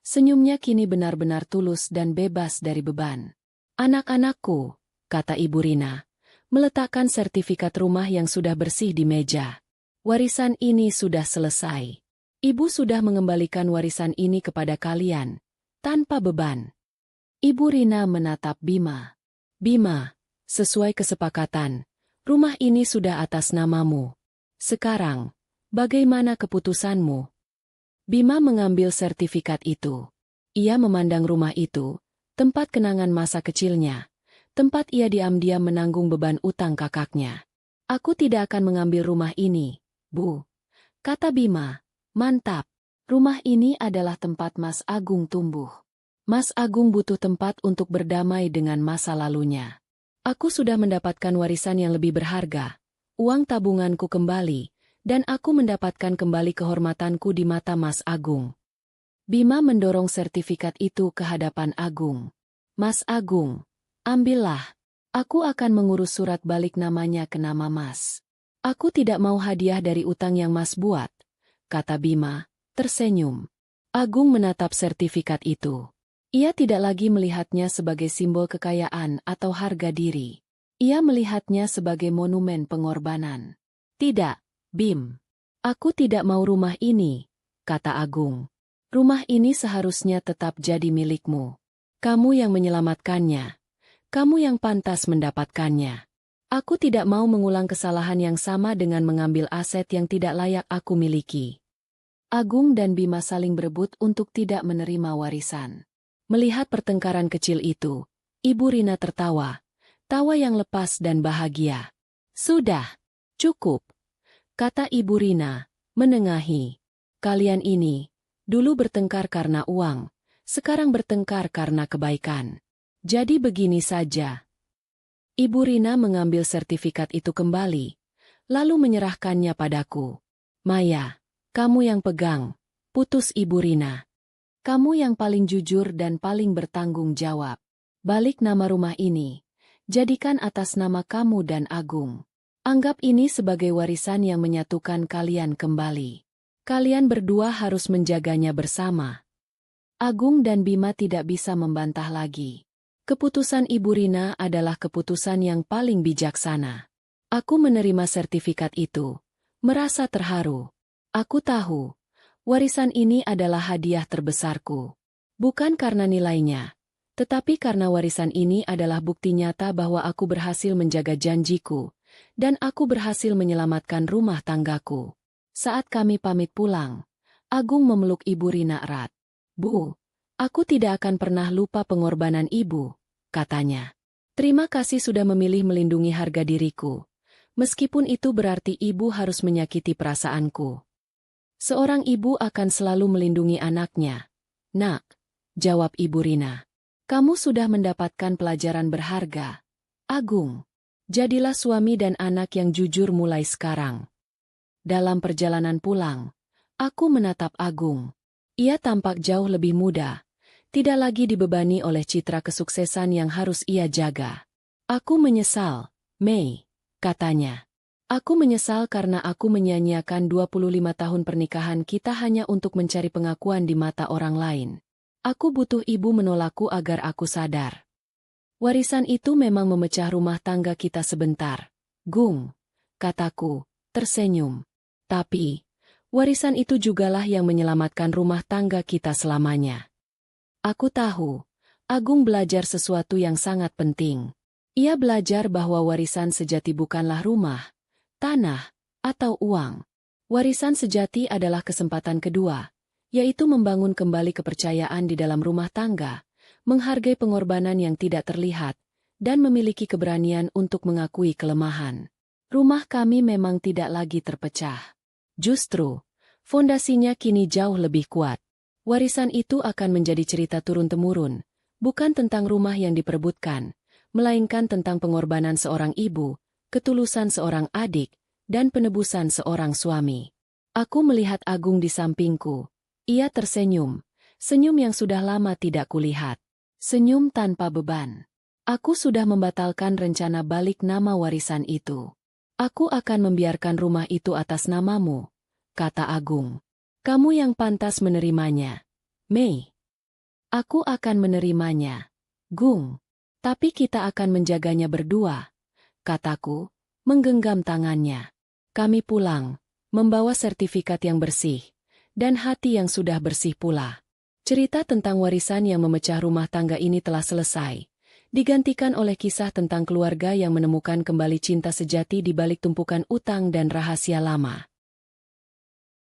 Senyumnya kini benar-benar tulus dan bebas dari beban. "Anak-anakku," kata Ibu Rina, meletakkan sertifikat rumah yang sudah bersih di meja. Warisan ini sudah selesai. Ibu sudah mengembalikan warisan ini kepada kalian, tanpa beban. Ibu Rina menatap Bima. Bima, sesuai kesepakatan, rumah ini sudah atas namamu. Sekarang, bagaimana keputusanmu? Bima mengambil sertifikat itu. Ia memandang rumah itu, tempat kenangan masa kecilnya, tempat ia diam-diam menanggung beban utang kakaknya. Aku tidak akan mengambil rumah ini, Bu. Kata Bima. Mantap. Rumah ini adalah tempat Mas Agung tumbuh. Mas Agung butuh tempat untuk berdamai dengan masa lalunya. Aku sudah mendapatkan warisan yang lebih berharga. Uang tabunganku kembali, dan aku mendapatkan kembali kehormatanku di mata Mas Agung. Bima mendorong sertifikat itu ke hadapan Agung. Mas Agung, ambillah. Aku akan mengurus surat balik namanya ke nama Mas. Aku tidak mau hadiah dari utang yang Mas buat, kata Bima, tersenyum. Agung menatap sertifikat itu. Ia tidak lagi melihatnya sebagai simbol kekayaan atau harga diri. Ia melihatnya sebagai monumen pengorbanan. Tidak, Bim. Aku tidak mau rumah ini, kata Agung. Rumah ini seharusnya tetap jadi milikmu. Kamu yang menyelamatkannya. Kamu yang pantas mendapatkannya. Aku tidak mau mengulang kesalahan yang sama dengan mengambil aset yang tidak layak aku miliki. Agung dan Bima saling berebut untuk tidak menerima warisan. Melihat pertengkaran kecil itu, Ibu Rina tertawa. Tawa yang lepas dan bahagia. Sudah, cukup, kata Ibu Rina, menengahi. Kalian ini, dulu bertengkar karena uang, sekarang bertengkar karena kebaikan. Jadi begini saja. Ibu Rina mengambil sertifikat itu kembali, lalu menyerahkannya padaku. Maya, kamu yang pegang, putus Ibu Rina. Kamu yang paling jujur dan paling bertanggung jawab. Balik nama rumah ini. Jadikan atas nama kamu dan Agung. Anggap ini sebagai warisan yang menyatukan kalian kembali. Kalian berdua harus menjaganya bersama. Agung dan Bima tidak bisa membantah lagi. Keputusan Ibu Rina adalah keputusan yang paling bijaksana. Aku menerima sertifikat itu, merasa terharu. Aku tahu, warisan ini adalah hadiah terbesarku. Bukan karena nilainya, tetapi karena warisan ini adalah bukti nyata bahwa aku berhasil menjaga janjiku, dan aku berhasil menyelamatkan rumah tanggaku. Saat kami pamit pulang, Agung memeluk Ibu Rina erat. Bu, aku tidak akan pernah lupa pengorbanan Ibu, katanya. Terima kasih sudah memilih melindungi harga diriku. Meskipun itu berarti Ibu harus menyakiti perasaanku. Seorang ibu akan selalu melindungi anaknya. Nak, jawab Ibu Rina. Kamu sudah mendapatkan pelajaran berharga. Agung, jadilah suami dan anak yang jujur mulai sekarang. Dalam perjalanan pulang, aku menatap Agung. Ia tampak jauh lebih muda, tidak lagi dibebani oleh citra kesuksesan yang harus ia jaga. Aku menyesal, Mei, katanya. Aku menyesal karena aku menyia-nyiakan 25 tahun pernikahan kita hanya untuk mencari pengakuan di mata orang lain. Aku butuh ibu menolakku agar aku sadar. Warisan itu memang memecah rumah tangga kita sebentar. Gung, kataku, tersenyum. Tapi, warisan itu jugalah yang menyelamatkan rumah tangga kita selamanya. Aku tahu, Agung belajar sesuatu yang sangat penting. Ia belajar bahwa warisan sejati bukanlah rumah, tanah, atau uang. Warisan sejati adalah kesempatan kedua, yaitu membangun kembali kepercayaan di dalam rumah tangga, menghargai pengorbanan yang tidak terlihat, dan memiliki keberanian untuk mengakui kelemahan. Rumah kami memang tidak lagi terpecah. Justru, fondasinya kini jauh lebih kuat. Warisan itu akan menjadi cerita turun-temurun, bukan tentang rumah yang diperebutkan, melainkan tentang pengorbanan seorang ibu, ketulusan seorang adik, dan penebusan seorang suami. Aku melihat Agung di sampingku. Ia tersenyum, senyum yang sudah lama tidak kulihat. Senyum tanpa beban. Aku sudah membatalkan rencana balik nama warisan itu. Aku akan membiarkan rumah itu atas namamu, kata Agung. Kamu yang pantas menerimanya, Mei. Aku akan menerimanya, Gung. Tapi kita akan menjaganya berdua, kataku, menggenggam tangannya. Kami pulang, membawa sertifikat yang bersih, dan hati yang sudah bersih pula. Cerita tentang warisan yang memecah rumah tangga ini telah selesai, digantikan oleh kisah tentang keluarga yang menemukan kembali cinta sejati di balik tumpukan utang dan rahasia lama.